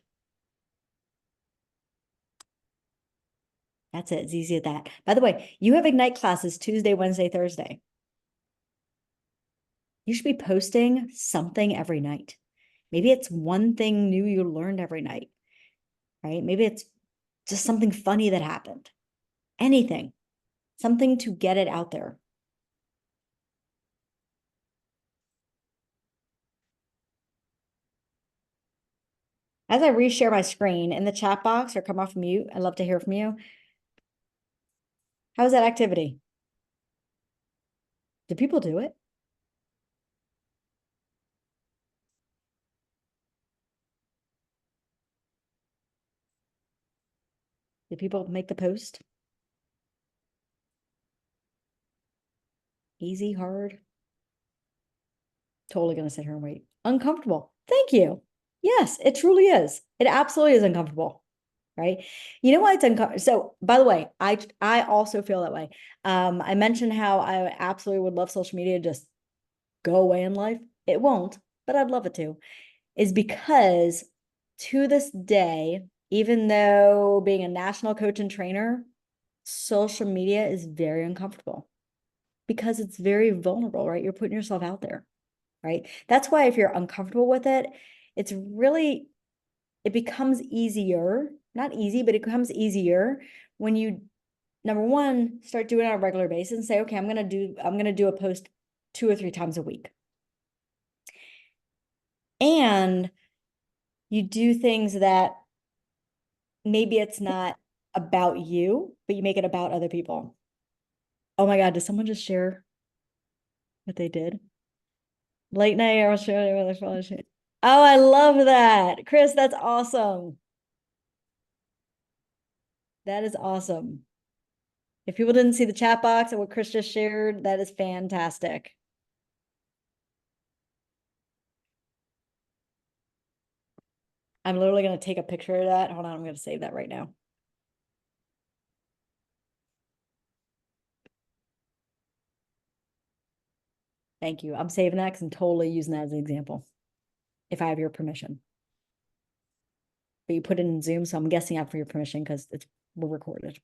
Speaker 1: That's it. It's easy as that. By the way, you have Ignite classes Tuesday, Wednesday, Thursday. You should be posting something every night. Maybe it's one thing new you learned every night, right? Maybe it's just something funny that happened. Anything. something to get it out there. As I reshare my screen in the chat box or come off mute, I'd love to hear from you. How's that activity? Do people do it? Do people make the post? Easy, hard? Totally gonna sit here and wait. Uncomfortable. Thank you. Yes, it truly is. It absolutely is uncomfortable, right? You know why it's uncomfortable? So, by the way, I also feel that way. I mentioned how I absolutely would love social media to just go away in life. It won't, but I'd love it to. Is because to this day, even though being a national coach and trainer, social media is very uncomfortable because it's very vulnerable, right? You're putting yourself out there, right? That's why if you're uncomfortable with it, it's really, it becomes easier, not easy, but it becomes easier when you, number one, start doing it on a regular basis and say, okay, I'm going to do a post 2 or 3 times a week. And you do things that maybe it's not about you, but you make it about other people. Oh my God, did someone just share what they did? Late night, I was showing you. Oh, I love that. Chris, that's awesome. That is awesome. If people didn't see the chat box and what Chris just shared, that is fantastic. I'm literally going to take a picture of that. Hold on, I'm going to save that right now. Thank you. I'm saving that because I'm totally using that as an example, if I have your permission. But you put it in Zoom, so I'm guessing I have for your permission because we're recorded.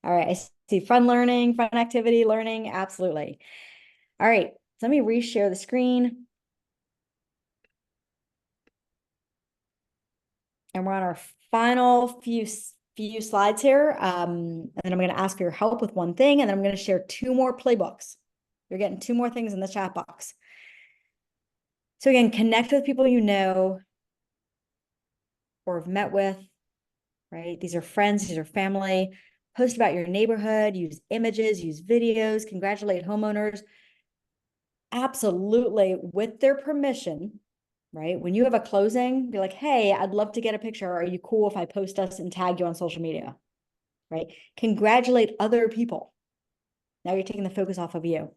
Speaker 1: All right, I see fun learning, fun activity, learning, absolutely. All right, so let me reshare the screen. And we're on our final few slides here. And then I'm going to ask for your help with one thing, and then I'm going to share 2 more playbooks. You're getting 2 more things in the chat box. So again, connect with people you know or have met with, right? These are friends, these are family. Post about your neighborhood, use images, use videos, congratulate homeowners. Absolutely, with their permission, right? When you have a closing, be like, hey, I'd love to get a picture. Are you cool if I post us and tag you on social media? Right? Congratulate other people. Now you're taking the focus off of you.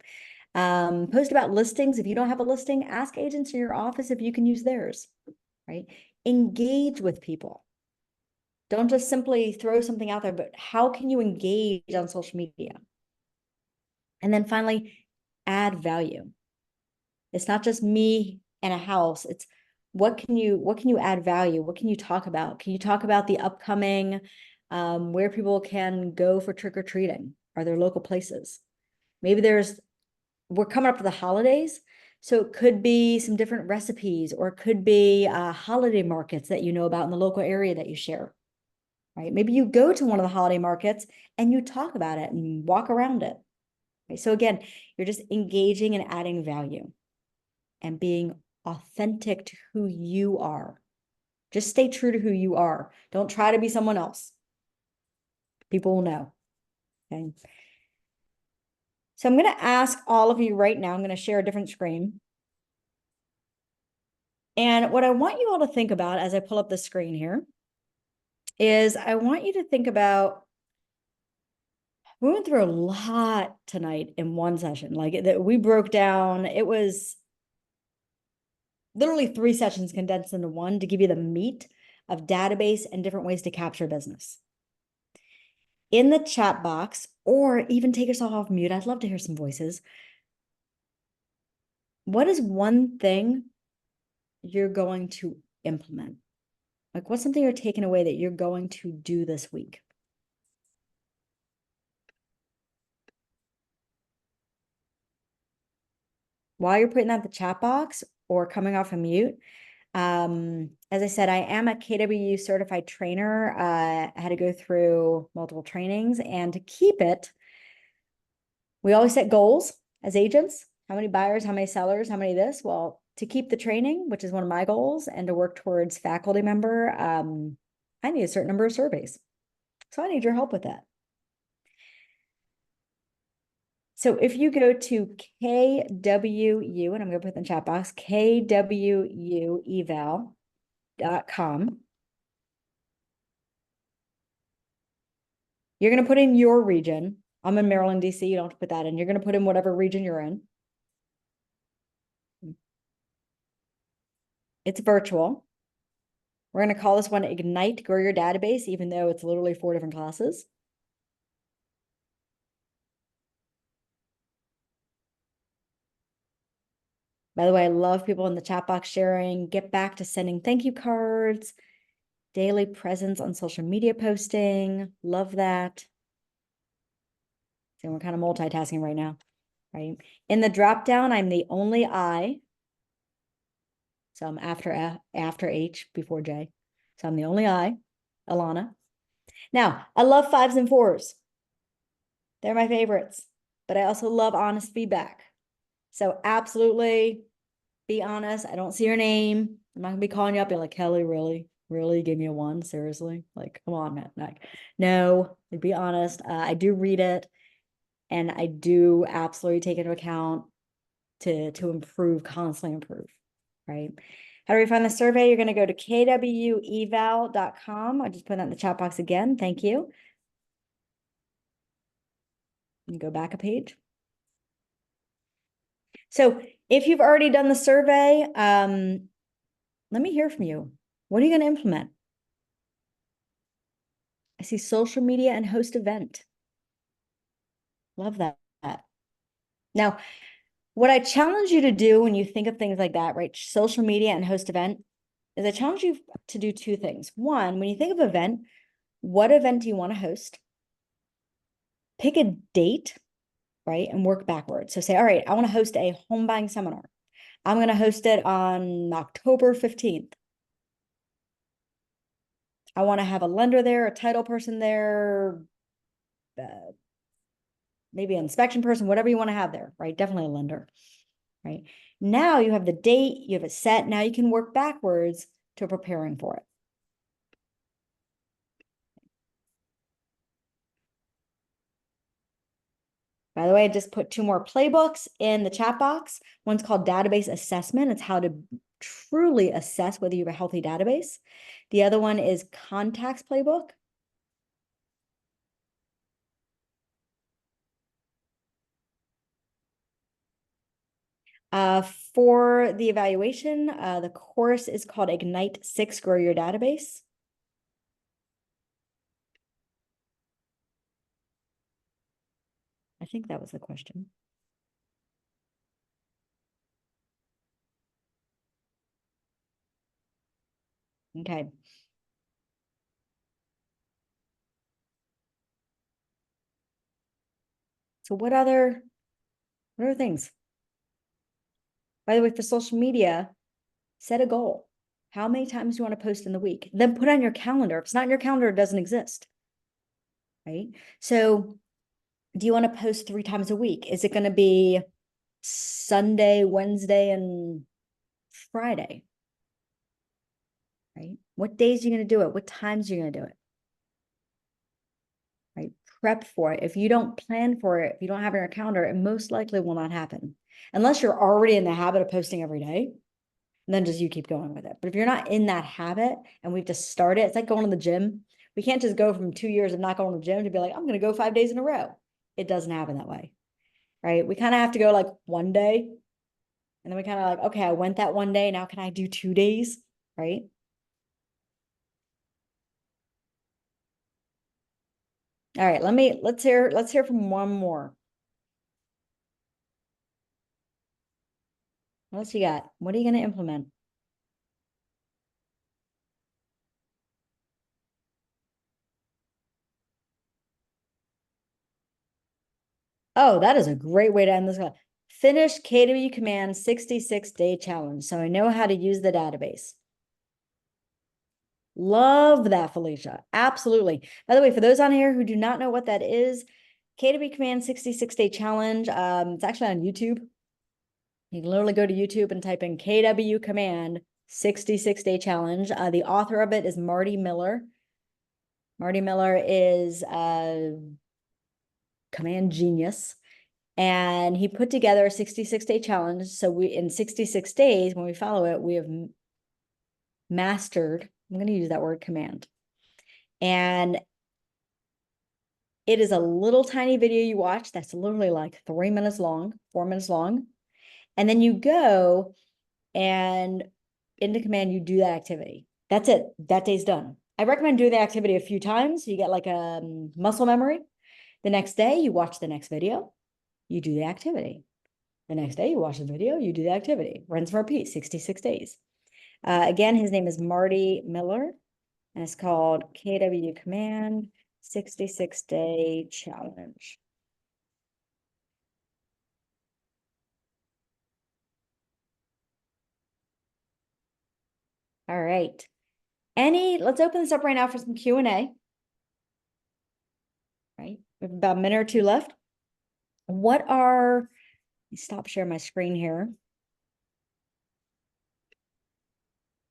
Speaker 1: Post about listings. If you don't have a listing, ask agents in your office if you can use theirs, right? Engage with people. Don't just simply throw something out there, but how can you engage on social media? And then finally, add value. It's not just me and a house. It's what can you add value? What can you talk about? Can you talk about the upcoming where people can go for trick-or-treating? Are there local places? Maybe we're coming up to the holidays, so it could be some different recipes, or it could be holiday markets that you know about in the local area that you share, right? Maybe you go to one of the holiday markets and you talk about it and walk around it. Right? So again, you're just engaging and adding value and being authentic to who you are. Just stay true to who you are. Don't try to be someone else. People will know. Okay. So I'm going to ask all of you right now, I'm going to share a different screen. And what I want you all to think about as I pull up the screen here is I want you to think about, we went through a lot tonight in one session. Like that we broke down, it was literally 3 sessions condensed into one to give you the meat of database and different ways to capture business. In the chat box, or even take yourself off mute. I'd love to hear some voices. What is one thing you're going to implement? Like, what's something you're taking away that you're going to do this week? While you're putting that in the chat box or coming off a mute, As I said, I am a KWU certified trainer. I had to go through multiple trainings, and to keep it, we always set goals as agents. How many buyers, how many sellers, how many this? Well, to keep the training, which is one of my goals, and to work towards faculty member, I need a certain number of surveys. So I need your help with that. So if you go to KWU, and I'm going to put in the chat box, kwueval.com, you're going to put in your region. I'm in Maryland, DC. You don't have to put that in. You're going to put in whatever region you're in. It's virtual. We're going to call this one Ignite Grow Your Database, even though it's literally 4 different classes. By the way, I love people in the chat box sharing. Get back to sending thank you cards, daily presence on social media posting. Love that. So we're kind of multitasking right now, right? In the drop down, I'm the only I. So I'm after H before J. So I'm the only I, Alana. Now, I love 5s and 4s. They're my favorites, but I also love honest feedback. So absolutely be honest. I don't see your name. I'm not gonna be calling you up and like, Kelly, really? Really? Give me a 1? Seriously? Like, come on, man. Like, no, be honest. I do read it, and I do absolutely take into account to improve, constantly improve, right? How do we find the survey? You're going to go to kwueval.com. I just put that in the chat box again. Thank you. And go back a page. So if you've already done the survey, let me hear from you. What are you going to implement? I see social media and host event. Love that. Now, what I challenge you to do when you think of things like that, right? Social media and host event, is I challenge you to do 2 things. One, when you think of event, what event do you want to host? Pick a date, right? And work backwards. So say, all right, I want to host a home buying seminar. I'm going to host it on October 15th. I want to have a lender there, a title person there, maybe an inspection person, whatever you want to have there, right? Definitely a lender, right? Now you have the date, you have it set. Now you can work backwards to preparing for it. By the way, I just put 2 more playbooks in the chat box. One's called database assessment. It's how to truly assess whether you have a healthy database. The other one is contacts playbook. For the evaluation, the course is called Ignite 6 Grow Your Database. I think that was the question. Okay. So what other things? By the way, for social media, set a goal. How many times do you want to post in the week? Then put on your calendar. If it's not in your calendar, it doesn't exist. Right? So do you want to post 3 times a week? Is it going to be Sunday, Wednesday, and Friday? Right? What days are you going to do it? What times are you going to do it? Right? Prep for it. If you don't plan for it, if you don't have it in your calendar, it most likely will not happen. Unless you're already in the habit of posting every day, and then just you keep going with it. But if you're not in that habit and we've just started, it's like going to the gym. We can't just go from 2 years of not going to the gym to be like, I'm going to go 5 days in a row. It doesn't happen that way, right? We kind of have to go like one day, and then we kind of like, okay, I went that one day. Now can I do 2 days, right? All right, let's hear from one more. What else you got? What are you going to implement? Oh, that is a great way to end this call. Finish KW Command 66-day challenge. So I know how to use the database. Love that, Felicia. Absolutely. By the way, for those on here who do not know what that is, KW Command 66-Day Challenge. It's actually on YouTube. You can literally go to YouTube and type in KW Command 66-Day Challenge. The author of it is Marty Miller. Marty Miller is a command genius. And he put together a 66-day challenge. So in 66 days, when we follow it, we have mastered, I'm going to use that word, command. And it is a little tiny video you watch that's literally like 3 minutes long, 4 minutes long. And then you go and into command, you do that activity. That's it. That day's done. I recommend doing the activity a few times. So you get like a muscle memory. The next day, you watch the next video, you do the activity. The next day, you watch the video, you do the activity. Rinse and repeat, 66 days. Again, his name is Marty Miller, and it's called KW Command 66-Day Challenge. All right. Let's open this up right now for some Q&A. Right, we have about a minute or two left. Let me stop sharing my screen here.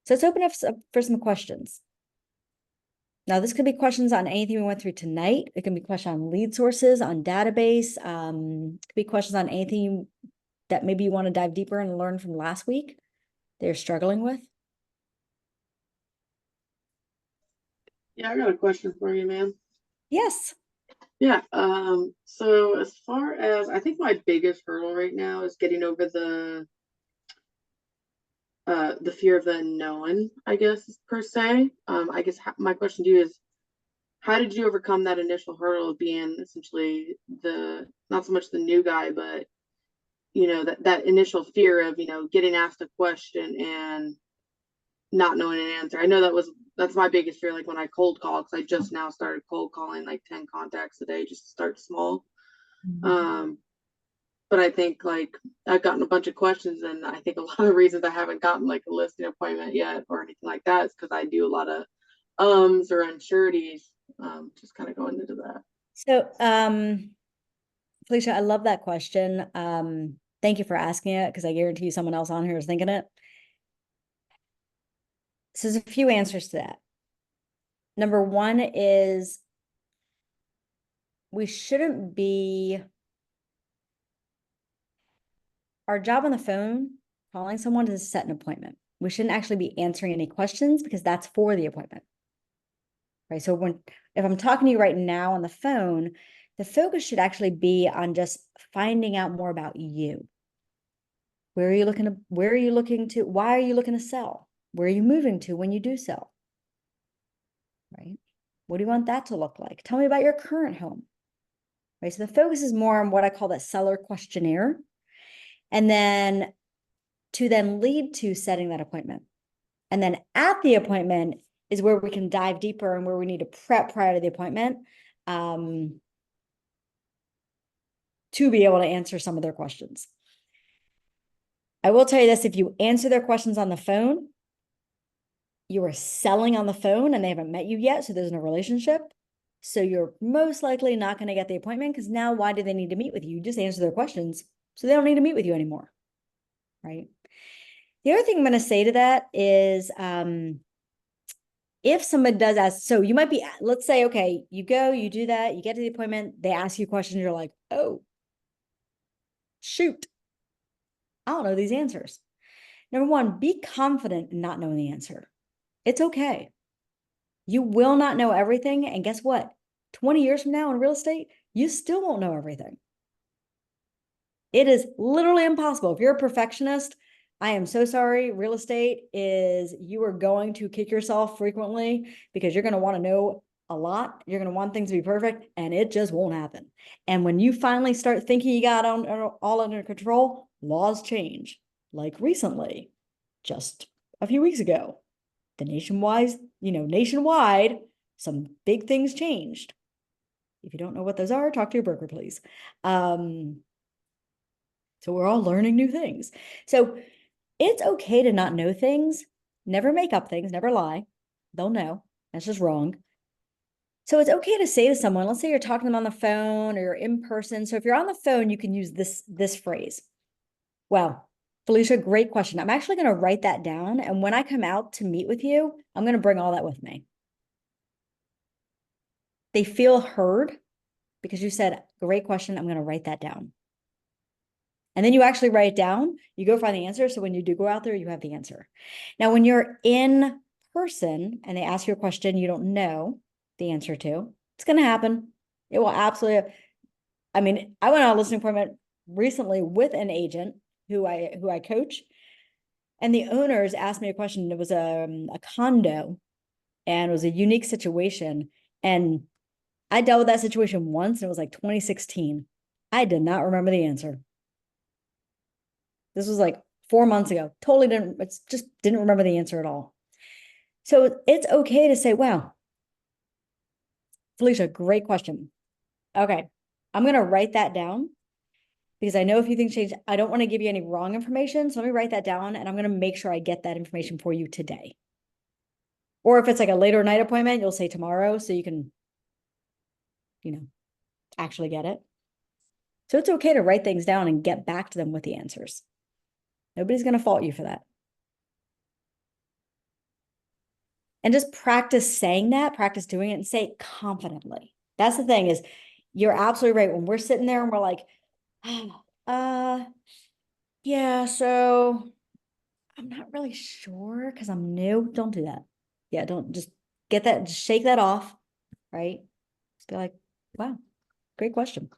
Speaker 1: So let's open up for some questions. Now, this could be questions on anything we went through tonight. It can be questions on lead sources, on database. It could be questions on anything that maybe you want to dive deeper and learn from last week they're struggling with.
Speaker 3: Yeah, I got a question for you, man.
Speaker 1: Yes.
Speaker 3: Yeah, so as far as I think my biggest hurdle right now is getting over the fear of the unknown, I guess, per se. I guess my question to you is, how did you overcome that initial hurdle of being essentially not so much the new guy, but that initial fear of getting asked a question and not knowing an answer? I know that's my biggest fear, like when I cold call, because I just now started cold calling like 10 contacts a day just to start small. But I think like I've gotten a bunch of questions, and I think a lot of the reasons I haven't gotten like a listing appointment yet or anything like that is because I do a lot of or unsureties, just kind of going into that.
Speaker 1: So Felicia, I love that question. Thank you for asking it, because I guarantee you someone else on here is thinking it. So there's a few answers to that. Number one is we shouldn't be, our job on the phone, calling someone, to set an appointment. We shouldn't actually be answering any questions, because that's for the appointment. Right. So if I'm talking to you right now on the phone, the focus should actually be on just finding out more about you. Why are you looking to sell? Where are you moving to when you do sell? Right? What do you want that to look like? Tell me about your current home. Right? So the focus is more on what I call that seller questionnaire. And then to lead to setting that appointment. And then at the appointment is where we can dive deeper and where we need to prep prior to the appointment to be able to answer some of their questions. I will tell you this, if you answer their questions on the phone, you are selling on the phone and they haven't met you yet, so there's no relationship. So you're most likely not going to get the appointment, because now why do they need to meet with you? You just answer their questions, so they don't need to meet with you anymore, right? The other thing I'm going to say to that is if somebody does ask, so you might be, let's say, okay, you go, you do that, you get to the appointment, they ask you questions, you're like, oh, shoot, I don't know these answers. Number one, be confident in not knowing the answer. It's okay. You will not know everything. And guess what? 20 years from now in real estate, you still won't know everything. It is literally impossible. If you're a perfectionist, I am so sorry. Real estate is, you are going to kick yourself frequently, because you're going to want to know a lot. You're going to want things to be perfect, and it just won't happen. And when you finally start thinking you got all under control, laws change. Like recently, just a few weeks ago, nationwide, some big things changed. If you don't know what those are, talk to your broker, please. So we're all learning new things. So it's okay to not know things. Never make up things, never lie. They'll know. That's just wrong. So it's okay to say to someone, let's say you're talking to them on the phone or you're in person. So if you're on the phone, you can use this phrase. Wow, Felicia, great question. I'm actually going to write that down. And when I come out to meet with you, I'm going to bring all that with me. They feel heard because you said, great question. I'm going to write that down. And then you actually write it down. You go find the answer. So when you do go out there, you have the answer. Now, when you're in person and they ask you a question you don't know the answer to, it's going to happen. It will absolutely. I mean, I went on a listening appointment recently with an agent who I coach, and the owners asked me a question. It was a condo, and it was a unique situation. And I dealt with that situation once, and it was like 2016. I did not remember the answer. This was like 4 months ago. Totally didn't remember the answer at all. So it's okay to say, wow, Felicia, great question. Okay, I'm going to write that down because I know a few things change. I don't want to give you any wrong information. So let me write that down and I'm going to make sure I get that information for you today. Or if it's like a later night appointment, you'll say tomorrow so you can, actually get it. So it's okay to write things down and get back to them with the answers. Nobody's going to fault you for that. And just practice saying that, practice doing it and say it confidently. That's the thing is you're absolutely right. When we're sitting there and we're like, yeah, so I'm not really sure because I'm new. Don't do that. Yeah, don't just get that, just shake that off, right? Just be like, wow, great question.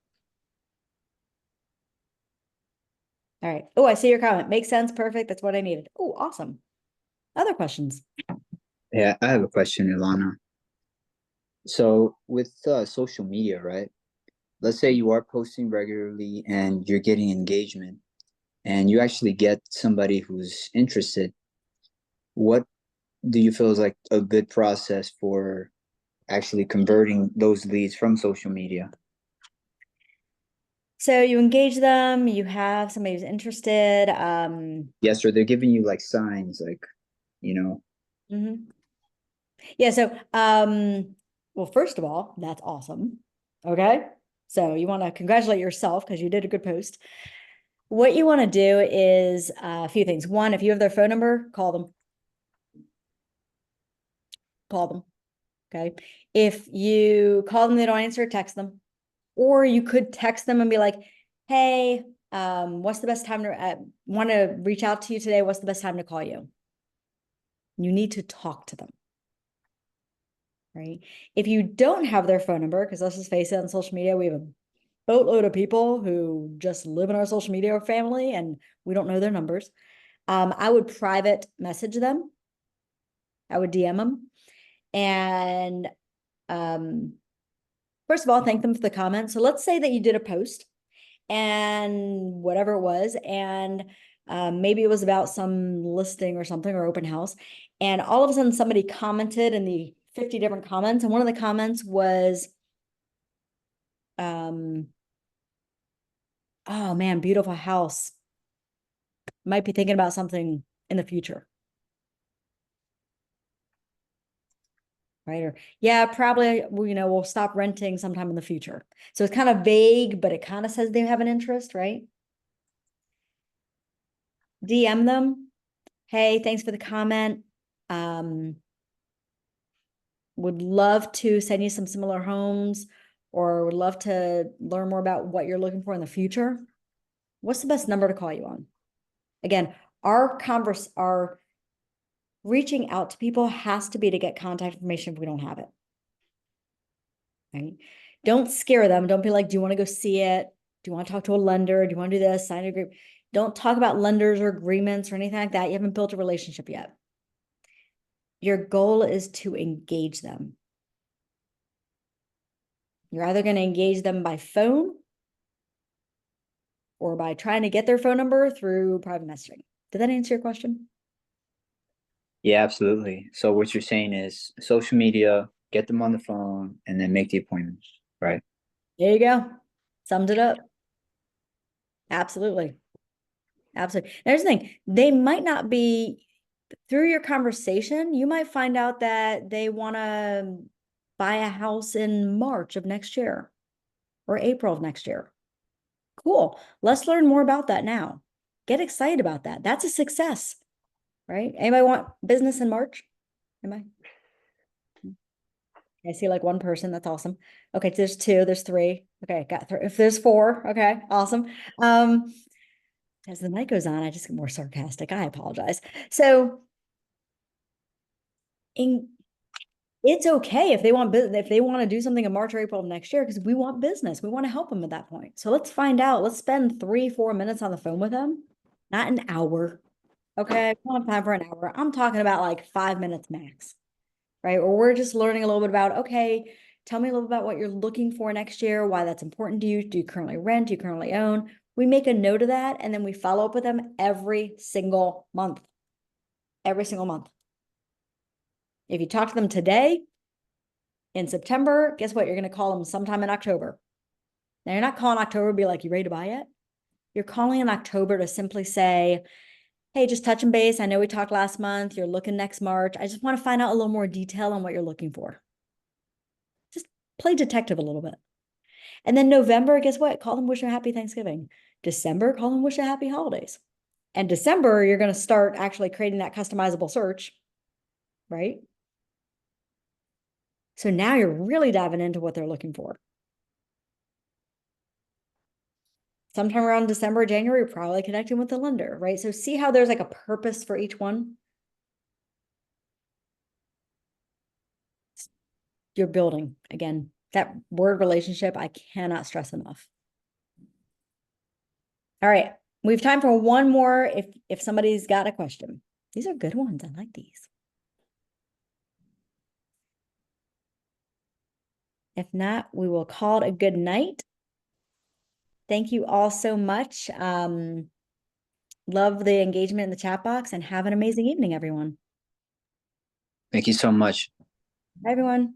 Speaker 1: All right. Oh, I see your comment. Makes sense. Perfect. That's what I needed. Oh, awesome. Other questions?
Speaker 4: Yeah, I have a question, Ilana. So with social media, right? Let's say you are posting regularly and you're getting engagement and you actually get somebody who's interested. What do you feel is like a good process for actually converting those leads from social media?
Speaker 1: So you engage them, you have somebody who's interested.
Speaker 4: Yes, or they're giving you like signs, like,
Speaker 1: Mhm. Yeah, so well, first of all, that's awesome. Okay. So you want to congratulate yourself because you did a good post. What you want to do is a few things. One, if you have their phone number, call them. Call them. Okay. If you call them, they don't answer, text them. Or you could text them and be like, hey, what's the best time to want to reach out to you today? What's the best time to call you? You need to talk to them. Right? If you don't have their phone number, because let's just face it, on social media, we have a boatload of people who just live in our social media family and we don't know their numbers. I would private message them. I would DM them. And first of all, thank them for the comment. So let's say that you did a post and whatever it was, and maybe it was about some listing or something or open house. And all of a sudden somebody commented in the 50 different comments. And one of the comments was, oh man, beautiful house. Might be thinking about something in the future. Right? Or yeah, probably, we'll stop renting sometime in the future. So it's kind of vague, but it kind of says they have an interest, right? DM them. Hey, thanks for the comment. Would love to send you some similar homes or would love to learn more about what you're looking for in the future. What's the best number to call you on? Again, our reaching out to people has to be to get contact information if we don't have it. Right? Don't scare them. Don't be like, do you want to go see it? Do you want to talk to a lender? Do you want to do this? Sign an agreement. Don't talk about lenders or agreements or anything like that. You haven't built a relationship yet. Your goal is to engage them. You're either going to engage them by phone or by trying to get their phone number through private messaging. Did that answer your question?
Speaker 4: Yeah, absolutely. So what you're saying is social media, get them on the phone, and then make the appointment, right?
Speaker 1: There you go. Summed it up. Absolutely. Absolutely. There's the thing. They might not be through your conversation, you might find out that they want to buy a house in March of next year or April of next year. Cool. Let's learn more about that now. Get excited about that. That's a success, right? Anybody want business in March? Anybody? I see like one person. That's awesome. Okay, there's two, there's three. Okay, got three. If there's four, okay, awesome. As the night goes on, I just get more sarcastic. I apologize. So it's okay if they want business, if they want to do something in March or April of next year, because we want business. We want to help them at that point. So let's find out. Let's spend 3-4 minutes on the phone with them, not an hour. Okay, I don't have time for an hour. I'm talking about like 5 minutes max, right? Or we're just learning a little bit about, okay, tell me a little about what you're looking for next year, why that's important to you. Do you currently rent? Do you currently own? We make a note of that, and then we follow up with them every single month. Every single month. If you talk to them today, in September, guess what? You're going to call them sometime in October. Now, you're not calling October to be like, you ready to buy it? You're calling in October to simply say, hey, just touching base. I know we talked last month. You're looking next March. I just want to find out a little more detail on what you're looking for. Just play detective a little bit. And then November, guess what? Call them, wish them happy Thanksgiving. December, call them, wish them happy holidays. And December, you're going to start actually creating that customizable search, right? So now you're really diving into what they're looking for. Sometime around December, January, you're probably connecting with the lender, right? So see how there's like a purpose for each one. You're building, again, that word relationship, I cannot stress enough. All right, we have time for one more if somebody's got a question. These are good ones. I like these. If not, we will call it a good night. Thank you all so much. Love the engagement in the chat box, and have an amazing evening, everyone.
Speaker 4: Thank you so much.
Speaker 1: Bye, everyone.